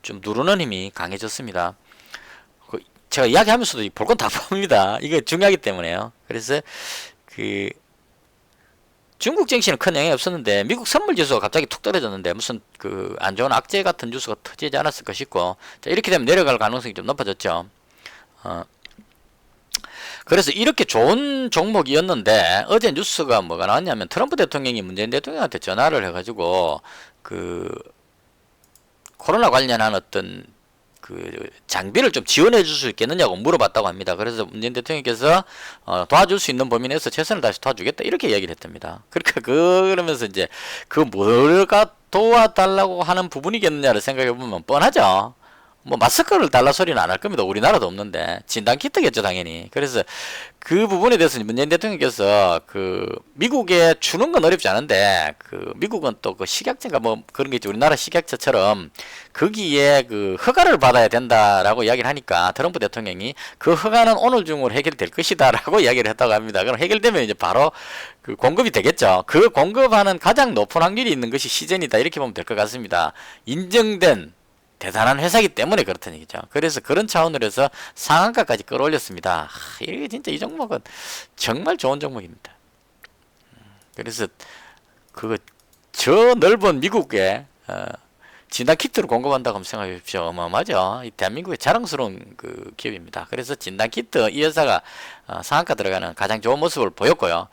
좀 누르는 힘이 강해졌습니다. 제가 이야기하면서도 볼 건 다 봅니다. 이게 중요하기 때문에요. 그래서 그 중국 증시는 큰 영향이 없었는데 미국 선물지수가 갑자기 툭 떨어졌는데 무슨 그 안 좋은 악재 같은 뉴스가 터지지 않았을까 싶고 자, 이렇게 되면 내려갈 가능성이 좀 높아졌죠. 그래서 이렇게 좋은 종목이었는데 어제 뉴스가 뭐가 나왔냐면 트럼프 대통령이 문재인 대통령한테 전화를 해가지고 그 코로나 관련한 어떤 그 장비를 좀 지원해 줄 수 있겠느냐고 물어봤다고 합니다. 그래서 문재인 대통령께서 도와줄 수 있는 범위 내에서 최선을 다해서 도와주겠다 이렇게 얘기를 했답니다. 그러니까 그러면서 이제 그 뭘가 도와달라고 하는 부분이겠느냐를 생각해 보면 뻔하죠. 뭐 마스크를 달라 소리는 안 할 겁니다. 우리나라도 없는데 진단키트겠죠 당연히. 그래서 그 부분에 대해서 문재인 대통령께서 그 미국에 주는 건 어렵지 않은데 그 미국은 또 그 식약처인가 뭐 그런 게 있죠. 우리나라 식약처처럼 거기에 그 허가를 받아야 된다라고 이야기를 하니까 트럼프 대통령이 그 허가는 오늘 중으로 해결될 것이다라고 이야기를 했다고 합니다. 그럼 해결되면 이제 바로 그 공급이 되겠죠. 그 공급하는 가장 높은 확률이 있는 것이 시젠이다 이렇게 보면 될 것 같습니다. 인정된 대단한 회사이기 때문에 그렇다는 얘기죠. 그래서 그런 차원으로 해서 상한가까지 끌어올렸습니다. 이게 진짜 이 종목은 정말 좋은 종목입니다. 그래서 저 넓은 미국에 진단키트를 공급한다고 하면 생각해 보십시오. 어마어마하죠. 이 대한민국의 자랑스러운 그 기업입니다. 그래서 진단키트 이 회사가 상한가 들어가는 가장 좋은 모습을 보였고요.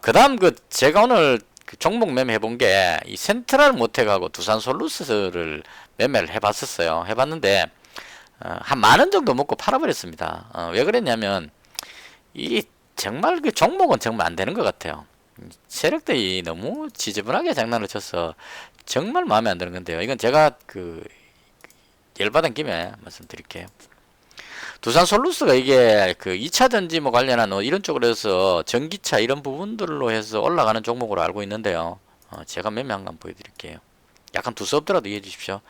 그 다음 제가 오늘 종목 매매 해본 게 이 센트럴 모텍하고 두산 솔루스를 매매를 해봤었어요. 해봤는데 한 10,000원 정도 먹고 팔아버렸습니다. 왜 그랬냐면 이 정말 그 종목은 정말 안 되는 것 같아요. 세력들이 너무 지저분하게 장난을 쳐서 정말 마음에 안 드는 건데요. 이건 제가 그 열받은 김에 말씀드릴게요. 두산 솔루스가 이게 그 2차 전지 뭐 관련한 이런 쪽으로 해서 전기차 이런 부분들로 해서 올라가는 종목으로 알고 있는데요. 제가 매매한 거 한번 보여드릴게요. 약간 두서없더라도 이해해 주십시오.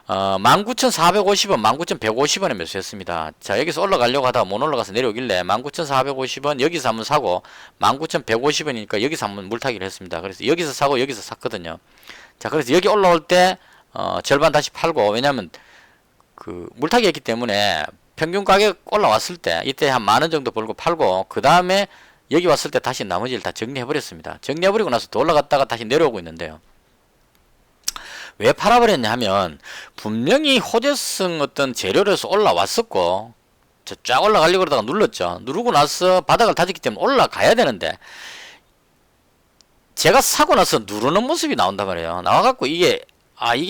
19,450원, 19,150원에 매수했습니다. 자, 여기서 올라가려고 하다가 못 올라가서 내려오길래 19,450원 여기서 한번 사고 19,150원이니까 여기서 한번 물타기를 했습니다. 그래서 여기서 사고 여기서 샀거든요. 자, 그래서 여기 올라올 때 절반 다시 팔고 왜냐면 그 물타기 했기 때문에 평균 가격 올라왔을 때 이때 한 10,000원 정도 벌고 팔고 그 다음에 여기 왔을 때 다시 나머지를 다 정리해버렸습니다. 정리해버리고 나서 또 올라갔다가 다시 내려오고 있는데요. 왜 팔아버렸냐 하면 분명히 호재성 어떤 재료로서 올라왔었고 쫙 올라가려고 그러다가 눌렀죠. 누르고 나서 바닥을 다졌기 때문에 올라가야 되는데 제가 사고 나서 누르는 모습이 나온단 말이에요. 나와갖고 이게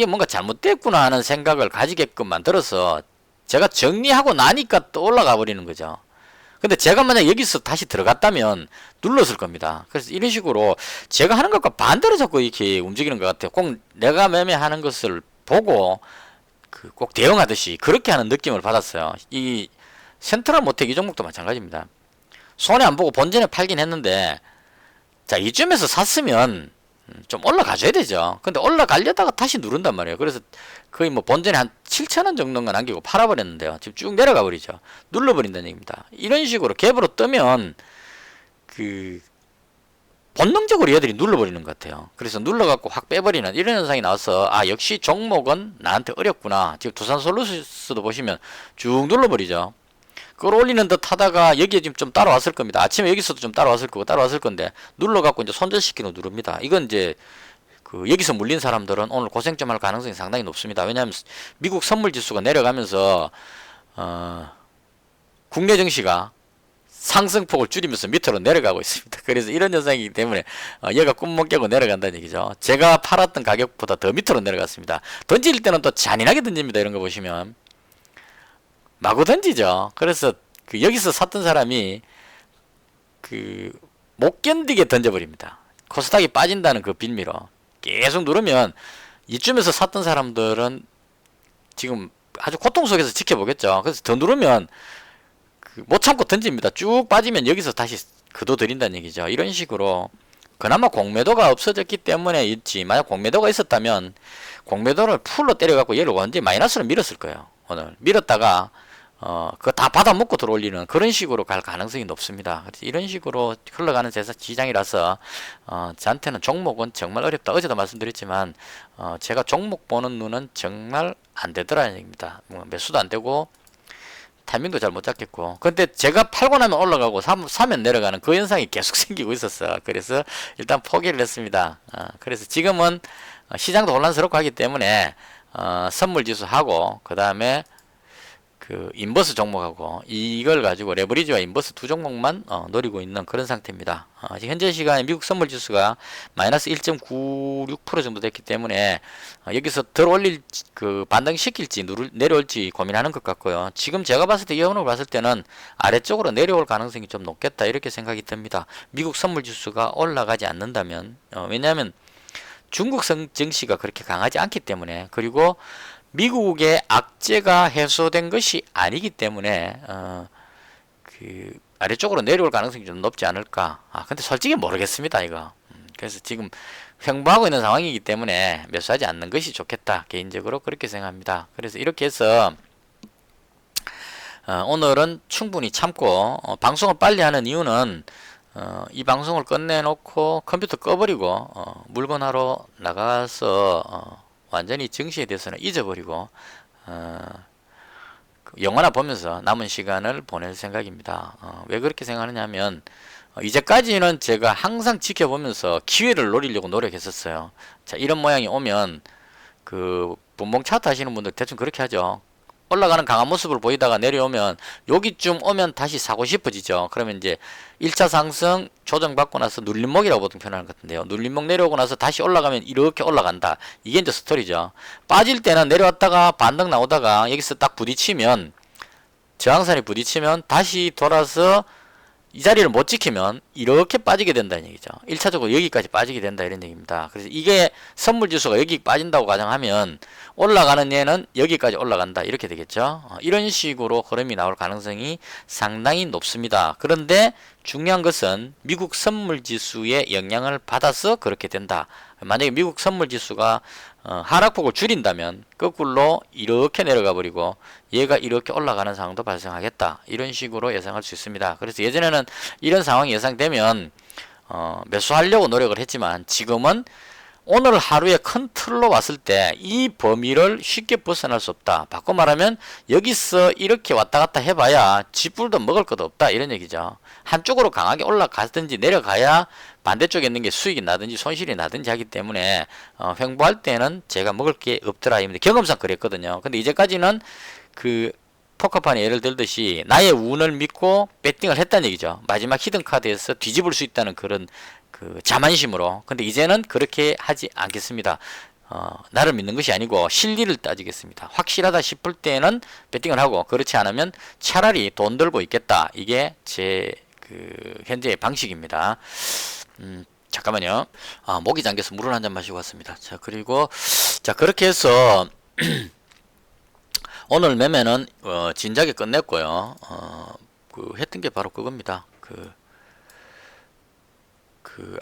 뭔가 잘못됐구나 하는 생각을 가지게끔 만들어서 제가 정리하고 나니까 또 올라가 버리는 거죠. 근데 제가 만약 여기서 다시 들어갔다면 눌렀을 겁니다. 그래서 이런 식으로 제가 하는 것과 반대로 자꾸 이렇게 움직이는 것 같아요. 꼭 내가 매매하는 것을 보고 꼭 대응하듯이 그렇게 하는 느낌을 받았어요. 이 센트럴 모텍 이 종목도 마찬가지입니다. 손해 안 보고 본전에 팔긴 했는데, 자, 이쯤에서 샀으면 좀 올라가줘야 되죠. 근데 올라가려다가 다시 누른단 말이에요. 그래서 거의 뭐 본전에 한 7,000원 정도가 남기고 팔아버렸는데요. 지금 쭉 내려가 버리죠. 눌러버린다는 얘기입니다. 이런 식으로 갭으로 뜨면 본능적으로 얘들이 눌러버리는 것 같아요. 그래서 눌러갖고 확 빼버리는 이런 현상이 나와서, 아, 역시 종목은 나한테 어렵구나. 지금 두산솔루스도 보시면 쭉 눌러버리죠. 끌어올리는 듯 하다가 여기에 지금 좀 따라왔을 겁니다. 아침에 여기서도 좀 따라왔을 건데 눌러갖고 이제 손절시키고 누릅니다. 이건 이제 여기서 물린 사람들은 오늘 고생 좀 할 가능성이 상당히 높습니다. 왜냐하면 미국 선물지수가 내려가면서 국내 증시가 상승폭을 줄이면서 밑으로 내려가고 있습니다. 그래서 이런 현상이기 때문에 얘가 꿈못 깨고 내려간다는 얘기죠. 제가 팔았던 가격보다 더 밑으로 내려갔습니다. 던질 때는 또 잔인하게 던집니다. 이런 거 보시면 마구 던지죠. 그래서 여기서 샀던 사람이 못 견디게 던져버립니다. 코스닥이 빠진다는 그 빌미로 계속 누르면 이쯤에서 샀던 사람들은 지금 아주 고통 속에서 지켜보겠죠. 그래서 더 누르면 못 참고 던집니다. 쭉 빠지면 여기서 다시 거둬들인다는 얘기죠. 이런 식으로 그나마 공매도가 없어졌기 때문에 있지, 만약 공매도가 있었다면 공매도를 풀로 때려갖고 얘를 완전히 마이너스로 밀었을 거예요. 오늘 밀었다가 그거 다 받아먹고 들어올리는 그런 식으로 갈 가능성이 높습니다. 그래서 이런 식으로 흘러가는 시장이라서 저한테는 종목은 정말 어렵다. 어제도 말씀드렸지만 제가 종목 보는 눈은 정말 안 되더라는 얘기입니다. 뭐 매수도 안 되고 타이밍도 잘 못 잡겠고, 근데 제가 팔고 나면 올라가고 사면 내려가는 그 현상이 계속 생기고 있었어. 그래서 일단 포기를 했습니다. 그래서 지금은 시장도 혼란스럽고 하기 때문에 선물지수하고 그 다음에 인버스 종목하고 이걸 가지고 레버리지와 인버스 두 종목만 노리고 있는 그런 상태입니다. 현재 시간에 미국 선물지수가 마이너스 1.96% 정도 됐기 때문에 여기서 덜 올릴 반등시킬지 내려올지 고민하는 것 같고요. 지금 제가 봤을 때 이원으로 봤을 때는 아래쪽으로 내려올 가능성이 좀 높겠다 이렇게 생각이 듭니다. 미국 선물지수가 올라가지 않는다면, 왜냐하면 중국 증시가 그렇게 강하지 않기 때문에, 그리고 미국의 악재가 해소된 것이 아니기 때문에 아래쪽으로 내려올 가능성이 좀 높지 않을까. 근데 솔직히 모르겠습니다, 이거. 그래서 지금 횡보하고 있는 상황이기 때문에 매수하지 않는 것이 좋겠다, 개인적으로 그렇게 생각합니다. 그래서 이렇게 해서 오늘은 충분히 참고 방송을 빨리 하는 이유는 이 방송을 끝내놓고 컴퓨터 꺼버리고 물건하러 나가서 완전히 증시에 대해서는 잊어버리고 영화나 보면서 남은 시간을 보낼 생각입니다. 왜 그렇게 생각하느냐 하면 이제까지는 제가 항상 지켜보면서 기회를 노리려고 노력했었어요. 자, 이런 모양이 오면 분봉 차트 하시는 분들 대충 그렇게 하죠. 올라가는 강한 모습을 보이다가 내려오면 여기쯤 오면 다시 사고 싶어지죠. 그러면 이제 1차 상승 조정받고 나서 눌림목이라고 보통 표현하는 것 같은데요. 눌림목 내려오고 나서 다시 올라가면 이렇게 올라간다. 이게 이제 스토리죠. 빠질 때는 내려왔다가 반등 나오다가 여기서 딱 부딪히면, 저항선이 부딪히면 다시 돌아서 이 자리를 못 지키면 이렇게 빠지게 된다는 얘기죠. 1차적으로 여기까지 빠지게 된다 이런 얘기입니다. 그래서 이게 선물지수가 여기 빠진다고 가정하면 올라가는 얘는 여기까지 올라간다 이렇게 되겠죠. 이런 식으로 흐름이 나올 가능성이 상당히 높습니다. 그런데 중요한 것은 미국 선물지수의 영향을 받아서 그렇게 된다. 만약에 미국 선물지수가 하락폭을 줄인다면 거꾸로 이렇게 내려가 버리고 얘가 이렇게 올라가는 상황도 발생하겠다, 이런 식으로 예상할 수 있습니다. 그래서 예전에는 이런 상황이 예상되면 매수하려고 노력을 했지만 지금은 오늘 하루에 큰 틀로 왔을 때 이 범위를 쉽게 벗어날 수 없다. 바꿔 말하면 여기서 이렇게 왔다 갔다 해봐야 쥐뿔도 먹을 것도 없다 이런 얘기죠. 한쪽으로 강하게 올라가든지 내려가야 반대쪽에 있는 게 수익이 나든지 손실이 나든지 하기 때문에 횡보할 때는 제가 먹을 게 없더라. 경험상 그랬거든요. 근데 이제까지는 포커판에 예를 들듯이 나의 운을 믿고 배팅을 했다는 얘기죠. 마지막 히든카드에서 뒤집을 수 있다는 그런 자만심으로. 근데 이제는 그렇게 하지 않겠습니다. 나를 믿는 것이 아니고 실리를 따지겠습니다. 확실하다 싶을 때는 베팅을 하고, 그렇지 않으면 차라리 돈 들고 있겠다. 이게 제 현재의 방식입니다. 잠깐만요. 목이 잠겨서 물을 한 잔 마시고 왔습니다. 자, 그리고 자, 그렇게 해서 오늘 매매는 진작에 끝냈고요. 했던 게 바로 그겁니다.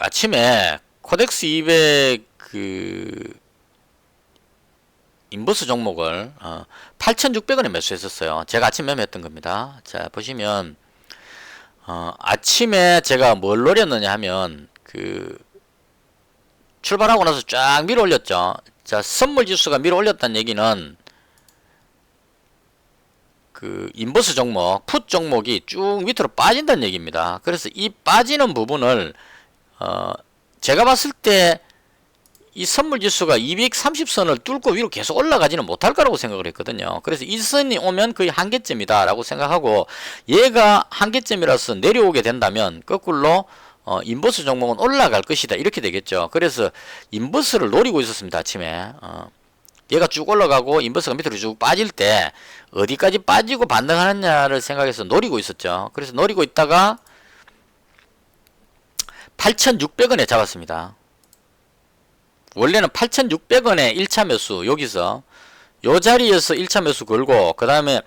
아침에 코덱스 200 인버스 종목을 8,600원에 매수했었어요. 제가 아침 매매했던 겁니다. 자, 보시면 아침에 제가 뭘 노렸느냐 하면 출발하고 나서 쫙 밀어 올렸죠. 자, 선물 지수가 밀어 올렸다는 얘기는 인버스 종목, 풋 종목이 쭉 밑으로 빠진다는 얘기입니다. 그래서 이 빠지는 부분을 제가 봤을 때 이 선물 지수가 230선을 뚫고 위로 계속 올라가지는 못할 거라고 생각을 했거든요. 그래서 이 선이 오면 거의 한계점이다 라고 생각하고, 얘가 한계점이라서 내려오게 된다면 거꾸로 인버스 종목은 올라갈 것이다 이렇게 되겠죠. 그래서 인버스를 노리고 있었습니다. 아침에 얘가 쭉 올라가고 인버스가 밑으로 쭉 빠질 때 어디까지 빠지고 반등하느냐를 생각해서 노리고 있었죠. 그래서 노리고 있다가 8,600원에 잡았습니다. 원래는 8,600원에 1차 매수, 여기서 요 자리에서 1차 매수 걸고, 그 다음에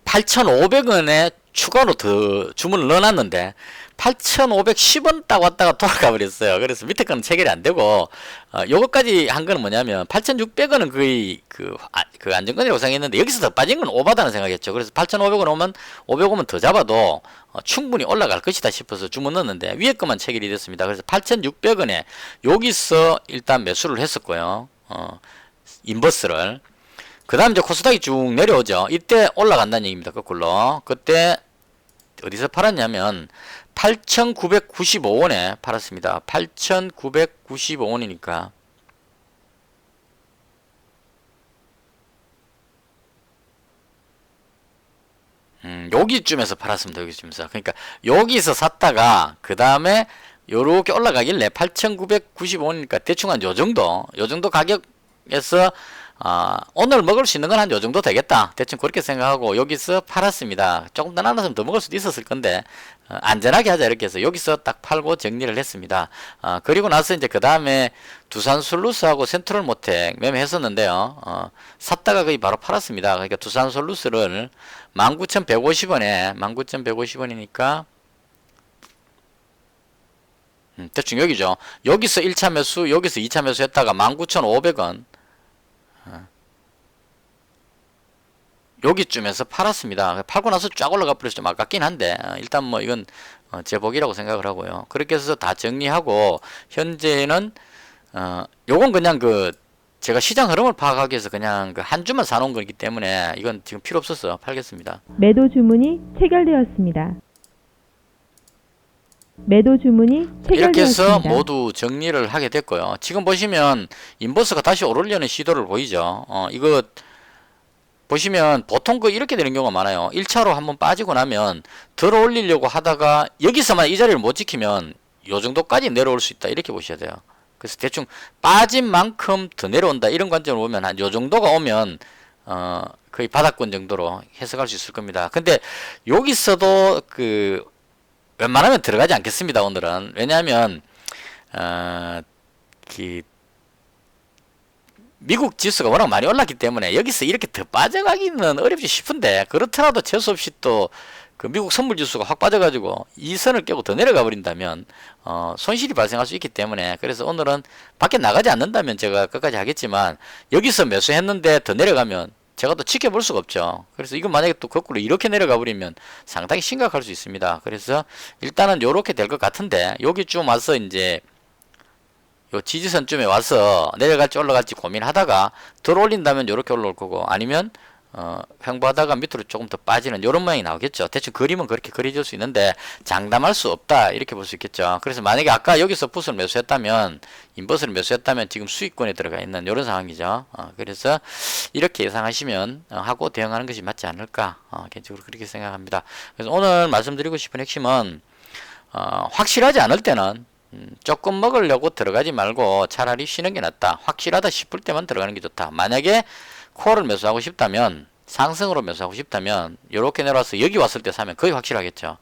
8,500원에 추가로 더 주문을 넣어놨는데 8,510원 딱 왔다가 돌아가 버렸어요. 그래서 밑에 거는 체결이 안 되고, 요것까지 한 거는 뭐냐면 8,600원은 거의 그 안정권이라고 생각했는데 여기서 더 빠진 건 오바다는 생각했죠. 그래서 8,500원 오면 500원은 더 잡아도 충분히 올라갈 것이다 싶어서 주문 넣었는데 위에 것만 체결이 됐습니다. 그래서 8,600원에 여기서 일단 매수를 했었고요. 인버스를. 그 다음 이제 코스닥이 쭉 내려오죠. 이때 올라간다는 얘기입니다. 거꾸로. 그때 어디서 팔았냐면 8,995원에 팔았습니다. 8,995원이니까 여기쯤에서 팔았습니다. 여기쯤에서. 그러니까 여기서 샀다가 그 다음에 요렇게 올라가길래 8,995원이니까 대충 한 요정도 가격에서 오늘 먹을 수 있는 건 한 요정도 되겠다. 대충 그렇게 생각하고 여기서 팔았습니다. 조금 더 나눠서 더 먹을 수도 있었을 건데 안전하게 하자 이렇게 해서 여기서 딱 팔고 정리를 했습니다. 그리고 나서 이제 그 다음에 두산솔루스하고 센트럴모텍 매매했었는데요. 샀다가 거의 바로 팔았습니다. 그러니까 두산솔루스를 19,150원이니까 대충 여기죠. 여기서 1차 매수, 여기서 2차 매수 했다가 19,500원 여기쯤에서 팔았습니다. 팔고 나서 쫙 올라가 버려서 좀 아깝긴 한데 일단 뭐 이건 제 복이라고 생각을 하고요. 그렇게 해서 다 정리하고 현재는 요건 그냥 제가 시장 흐름을 파악하기 위해서 그냥 한 주만 사놓은 거기 때문에 이건 지금 필요 없어서 팔겠습니다. 매도 주문이 체결되었습니다. 매도 주문이 체결되었습니다. 이렇게 해서 모두 정리를 하게 됐고요. 지금 보시면 인버스가 다시 오르려는 시도를 보이죠. 이거 보시면 보통 이렇게 되는 경우가 많아요. 1차로 한번 빠지고 나면 들어 올리려고 하다가 여기서만 이 자리를 못 지키면 요 정도까지 내려올 수 있다 이렇게 보셔야 돼요. 그래서 대충 빠진 만큼 더 내려온다 이런 관점으로 보면 한 요 정도가 오면 거의 바닥권 정도로 해석할 수 있을 겁니다. 근데 여기서도 웬만하면 들어가지 않겠습니다. 오늘은. 왜냐하면 미국 지수가 워낙 많이 올랐기 때문에 여기서 이렇게 더 빠져가기는 어렵지 싶은데, 그렇더라도 재수 없이 또 미국 선물 지수가 확 빠져가지고 이 선을 깨고 더 내려가 버린다면 손실이 발생할 수 있기 때문에, 그래서 오늘은 밖에 나가지 않는다면 제가 끝까지 하겠지만 여기서 매수했는데 더 내려가면 제가 또 지켜볼 수가 없죠. 그래서 이건 만약에 또 거꾸로 이렇게 내려가 버리면 상당히 심각할 수 있습니다. 그래서 일단은 요렇게 될 것 같은데, 여기쯤 와서 이제 요 지지선쯤에 와서 내려갈지 올라갈지 고민하다가 덜 올린다면 요렇게 올라올 거고, 아니면 횡보하다가 밑으로 조금 더 빠지는 요런 모양이 나오겠죠. 대충 그림은 그렇게 그려질 수 있는데 장담할 수 없다 이렇게 볼 수 있겠죠. 그래서 만약에 아까 여기서 풋을 매수했다면, 인버스를 매수했다면 지금 수익권에 들어가 있는 요런 상황이죠. 그래서 이렇게 예상하시면 하고 대응하는 것이 맞지 않을까, 개인적으로 그렇게 생각합니다. 그래서 오늘 말씀드리고 싶은 핵심은 확실하지 않을 때는 조금 먹으려고 들어가지 말고 차라리 쉬는 게 낫다. 확실하다 싶을 때만 들어가는 게 좋다. 만약에 콜을 매수하고 싶다면, 상승으로 매수하고 싶다면 요렇게 내려와서 여기 왔을 때 사면 거의 확실하겠죠.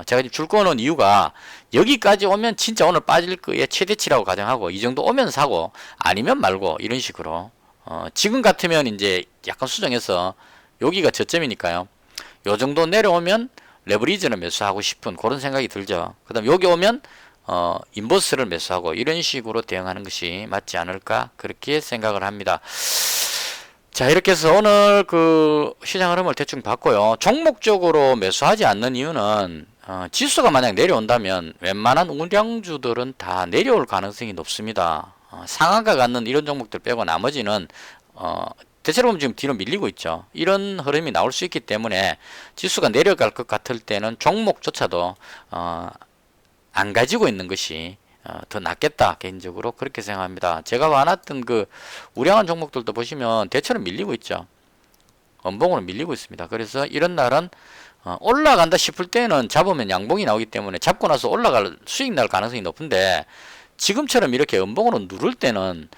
제가 지금 줄 거는 이유가 여기까지 오면 진짜 오늘 빠질 거에 최대치라고 가정하고 이 정도 오면 사고 아니면 말고 이런 식으로 지금 같으면 이제 약간 수정해서 여기가 저점이니까요. 요 정도 내려오면 레버리지를 매수하고 싶은 그런 생각이 들죠. 그 다음 여기 오면 인버스를 매수하고 이런 식으로 대응하는 것이 맞지 않을까 그렇게 생각을 합니다. 자, 이렇게 해서 오늘 그 시장 흐름을 대충 봤고요. 종목적으로 매수하지 않는 이유는 지수가 만약 내려온다면 웬만한 우량주들은 다 내려올 가능성이 높습니다. 상한가 갖는 이런 종목들 빼고 나머지는 대체로 보면 지금 뒤로 밀리고 있죠. 이런 흐름이 나올 수 있기 때문에 지수가 내려갈 것 같을 때는 종목조차도 안 가지고 있는 것이 더 낫겠다 개인적으로 그렇게 생각합니다. 제가 봐놨던 그 우량한 종목들도 보시면 대체로 밀리고 있죠. 음봉으로 밀리고 있습니다. 그래서 이런 날은 올라간다 싶을 때는 잡으면 양봉이 나오기 때문에 잡고 나서 올라갈 수익 날 가능성이 높은데 지금처럼 이렇게 음봉으로 누를 때는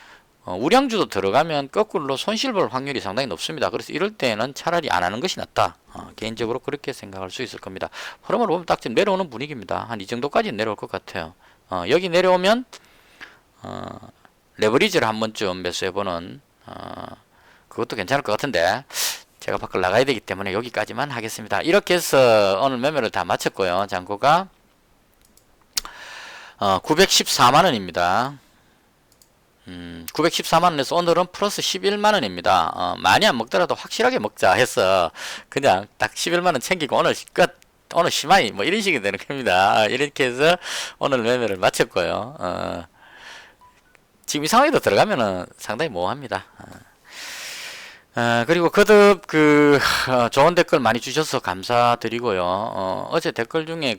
우량주도 들어가면 거꾸로 손실 볼 확률이 상당히 높습니다. 그래서 이럴 때는 차라리 안 하는 것이 낫다. 개인적으로 그렇게 생각할 수 있을 겁니다. 흐름을 보면 딱 지금 내려오는 분위기입니다. 한 이 정도까지 내려올 것 같아요. 여기 내려오면 레버리지를 한 번쯤 매수해보는 그것도 괜찮을 것 같은데 제가 밖을 나가야 되기 때문에 여기까지만 하겠습니다. 이렇게 해서 오늘 매매를 다 마쳤고요. 잔고가 914만원입니다. 914만원에서 오늘은 플러스 11만원입니다. 많이 안 먹더라도 확실하게 먹자 해서 그냥 딱 11만원 챙기고 오늘 끝. 오늘 시마이 뭐 이런 식이 되는 겁니다. 이렇게 해서 오늘 매매를 마쳤고요. 지금 이 상황에도 들어가면은 상당히 모호합니다. 그리고 거듭 좋은 댓글 많이 주셔서 감사드리고요. 어제 댓글 중에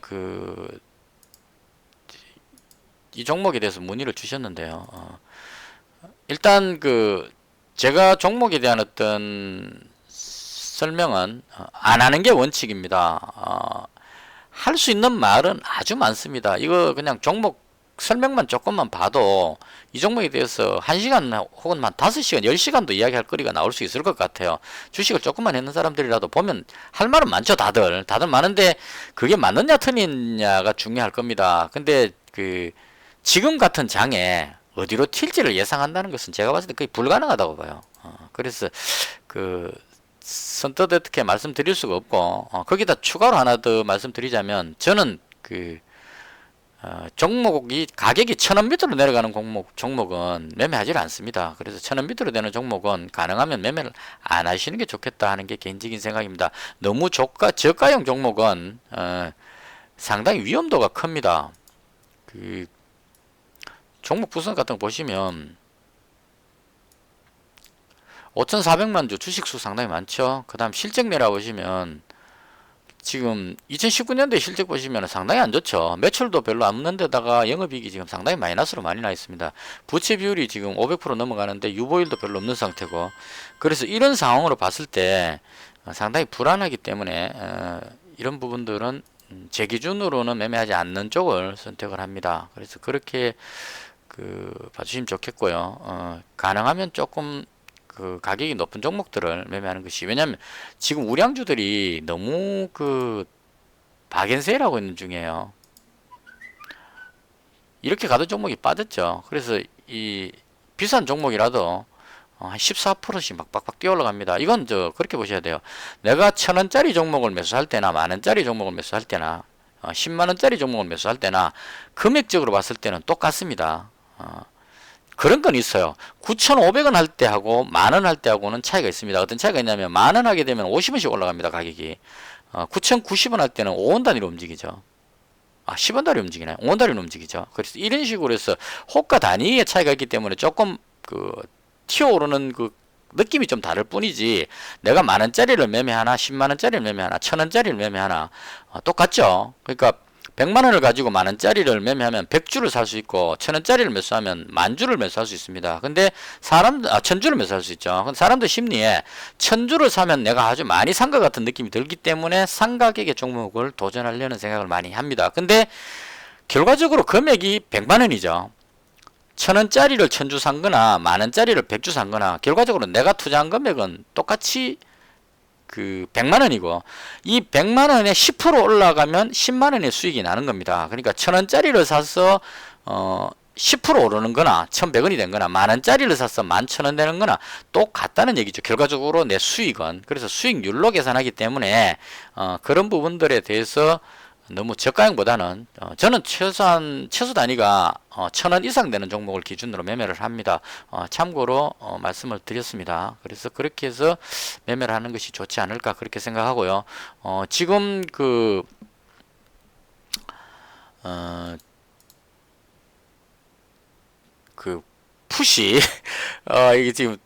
이 종목에 대해서 문의를 주셨는데요. 일단 제가 종목에 대한 어떤 설명은 안 하는 게 원칙입니다. 할 수 있는 말은 아주 많습니다. 이거 그냥 종목 설명만 조금만 봐도 이 종목에 대해서 1시간 혹은 한 5시간, 10시간도 이야기할 거리가 나올 수 있을 것 같아요. 주식을 조금만 했는 사람들이라도 보면 할 말은 많죠. 다들 많은데 그게 맞느냐 틀리냐가 중요할 겁니다. 근데 지금 같은 장에 어디로 튈지를 예상한다는 것은 제가 봤을 때 거의 불가능하다고 봐요. 그래서 선뜻 어떻게 말씀드릴 수가 없고 거기다 추가로 하나 더 말씀드리자면 저는 종목이 가격이 1,000원 밑으로 내려가는 종목은 매매하지 않습니다. 그래서 1,000원 밑으로 되는 종목은 가능하면 매매를 안 하시는 게 좋겠다 하는 게 개인적인 생각입니다. 너무 저가형 종목은 상당히 위험도가 큽니다. 종목 부선 같은 거 보시면 5,400만 주 주식수 상당히 많죠. 그 다음 실적 내려 보시면 지금 2019년도에 실적 보시면 상당히 안 좋죠. 매출도 별로 없는 데다가 영업이익이 지금 상당히 마이너스로 많이 나 있습니다. 부채 비율이 지금 500% 넘어가는데 유보율도 별로 없는 상태고 그래서 이런 상황으로 봤을 때 상당히 불안하기 때문에 이런 부분들은 제 기준으로는 매매하지 않는 쪽을 선택을 합니다. 그래서 그렇게 봐주시면 좋겠고요. 가능하면 조금 가격이 높은 종목들을 매매하는 것이 왜냐면 지금 우량주들이 너무 박앤세일하고 있는 중이에요. 이렇게 가던 종목이 빠졌죠. 그래서 이 비싼 종목이라도 한 14%씩 막 빡빡 뛰어 올라갑니다. 이건 그렇게 보셔야 돼요. 내가 1,000원짜리 종목을 매수할 때나 만원짜리 종목을 매수할 때나 10만원짜리 종목을 매수할 때나 금액적으로 봤을 때는 똑같습니다. 그런 건 있어요. 9,500원 할 때 하고 만원 할 때 하고는 차이가 있습니다. 어떤 차이가 있냐면 만원 하게 되면 50원씩 올라갑니다. 가격이 9,090원 할 때는 5원 단위로 움직이죠. 10원 단위로 움직이나요? 5원 단위로 움직이죠. 그래서 이런 식으로 해서 호가 단위의 차이가 있기 때문에 조금 튀어오르는 느낌이 좀 다를 뿐이지 내가 만원짜리를 매매하나 10만원짜리를 매매하나 1,000원짜리를 매매하나 똑같죠. 그러니까 100만원을 가지고 만원짜리를 매매하면 100주를 살 수 있고 1,000원짜리를 매수하면 10,000주를 매수할 수 있습니다. 근데 1,000주를 매수할 수 있죠. 근데 사람들 심리에 1,000주를 사면 내가 아주 많이 산 것 같은 느낌이 들기 때문에 상 가격의 종목을 도전하려는 생각을 많이 합니다. 근데 결과적으로 금액이 100만 원이죠. 1,000원짜리를 1,000주 산 거나 만원짜리를 100주 산 거나 결과적으로 내가 투자한 금액은 똑같이 그 100만 원이고, 이 100만 원에 10% 올라가면 10만 원의 수익이 나는 겁니다. 그러니까 1,000원짜리를 사서 10% 오르는 거나 1,100원이 된 거나 만원짜리를 사서 11,000원 되는 거나 똑같다는 얘기죠. 결과적으로 내 수익은. 그래서 수익률로 계산하기 때문에 그런 부분들에 대해서 너무 저가형보다는 저는 최소 단위가 1,000원 이상 되는 종목을 기준으로 매매를 합니다. 참고로 말씀을 드렸습니다. 그래서 그렇게 해서 매매를 하는 것이 좋지 않을까 그렇게 생각하고요. 지금 그 푸시 이게 지금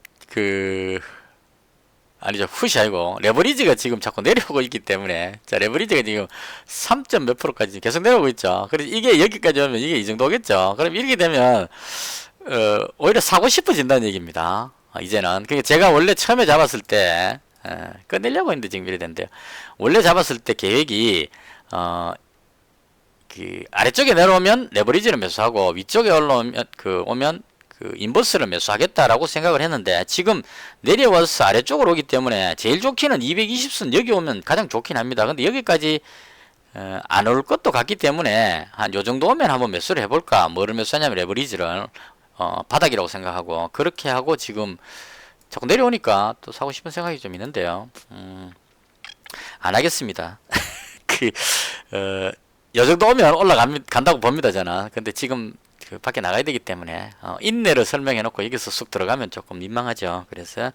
아니죠. 푸시 아니고 레버리지가 지금 자꾸 내려오고 있기 때문에, 자, 레버리지가 지금 3점 몇 프로까지 계속 내려오고 있죠. 그래서 이게 여기까지 오면 이게 이 정도겠죠. 그럼 이렇게 되면 오히려 사고 싶어진다는 얘기입니다. 이제는. 그러니까 제가 원래 처음에 잡았을 때 끝내려고 했는데 지금 이래 된대요. 원래 잡았을 때 계획이 그 아래쪽에 내려오면 레버리지를 매수하고 위쪽에 올라오면 오면 인버스를 매수하겠다라고 생각을 했는데, 지금 내려와서 아래쪽으로 오기 때문에 제일 좋기는 220선 여기 오면 가장 좋긴 합니다. 근데 여기까지 안 올 것도 같기 때문에 한 요 정도 오면 한번 매수를 해볼까. 뭐를 매수하냐면 레버리지를 바닥이라고 생각하고, 그렇게 하고 지금 자꾸 내려오니까 또 사고 싶은 생각이 좀 있는데요. 안 하겠습니다. 요 정도 오면 올라간다고 봅니다, 저는. 근데 지금 밖에 나가야 되기 때문에 인내를 설명해 놓고 여기서 쑥 들어가면 조금 민망하죠. 그래서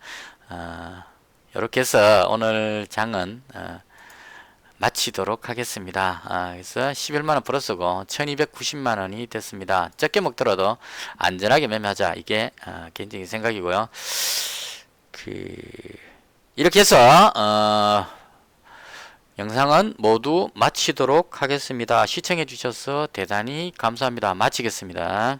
이렇게 해서 오늘 장은 마치도록 하겠습니다. 그래서 11만원 플러스고 1290만원이 됐습니다. 적게 먹더라도 안전하게 매매하자, 이게 개인적인 생각이고요. 이렇게 해서 영상은 모두 마치도록 하겠습니다. 시청해 주셔서 대단히 감사합니다. 마치겠습니다.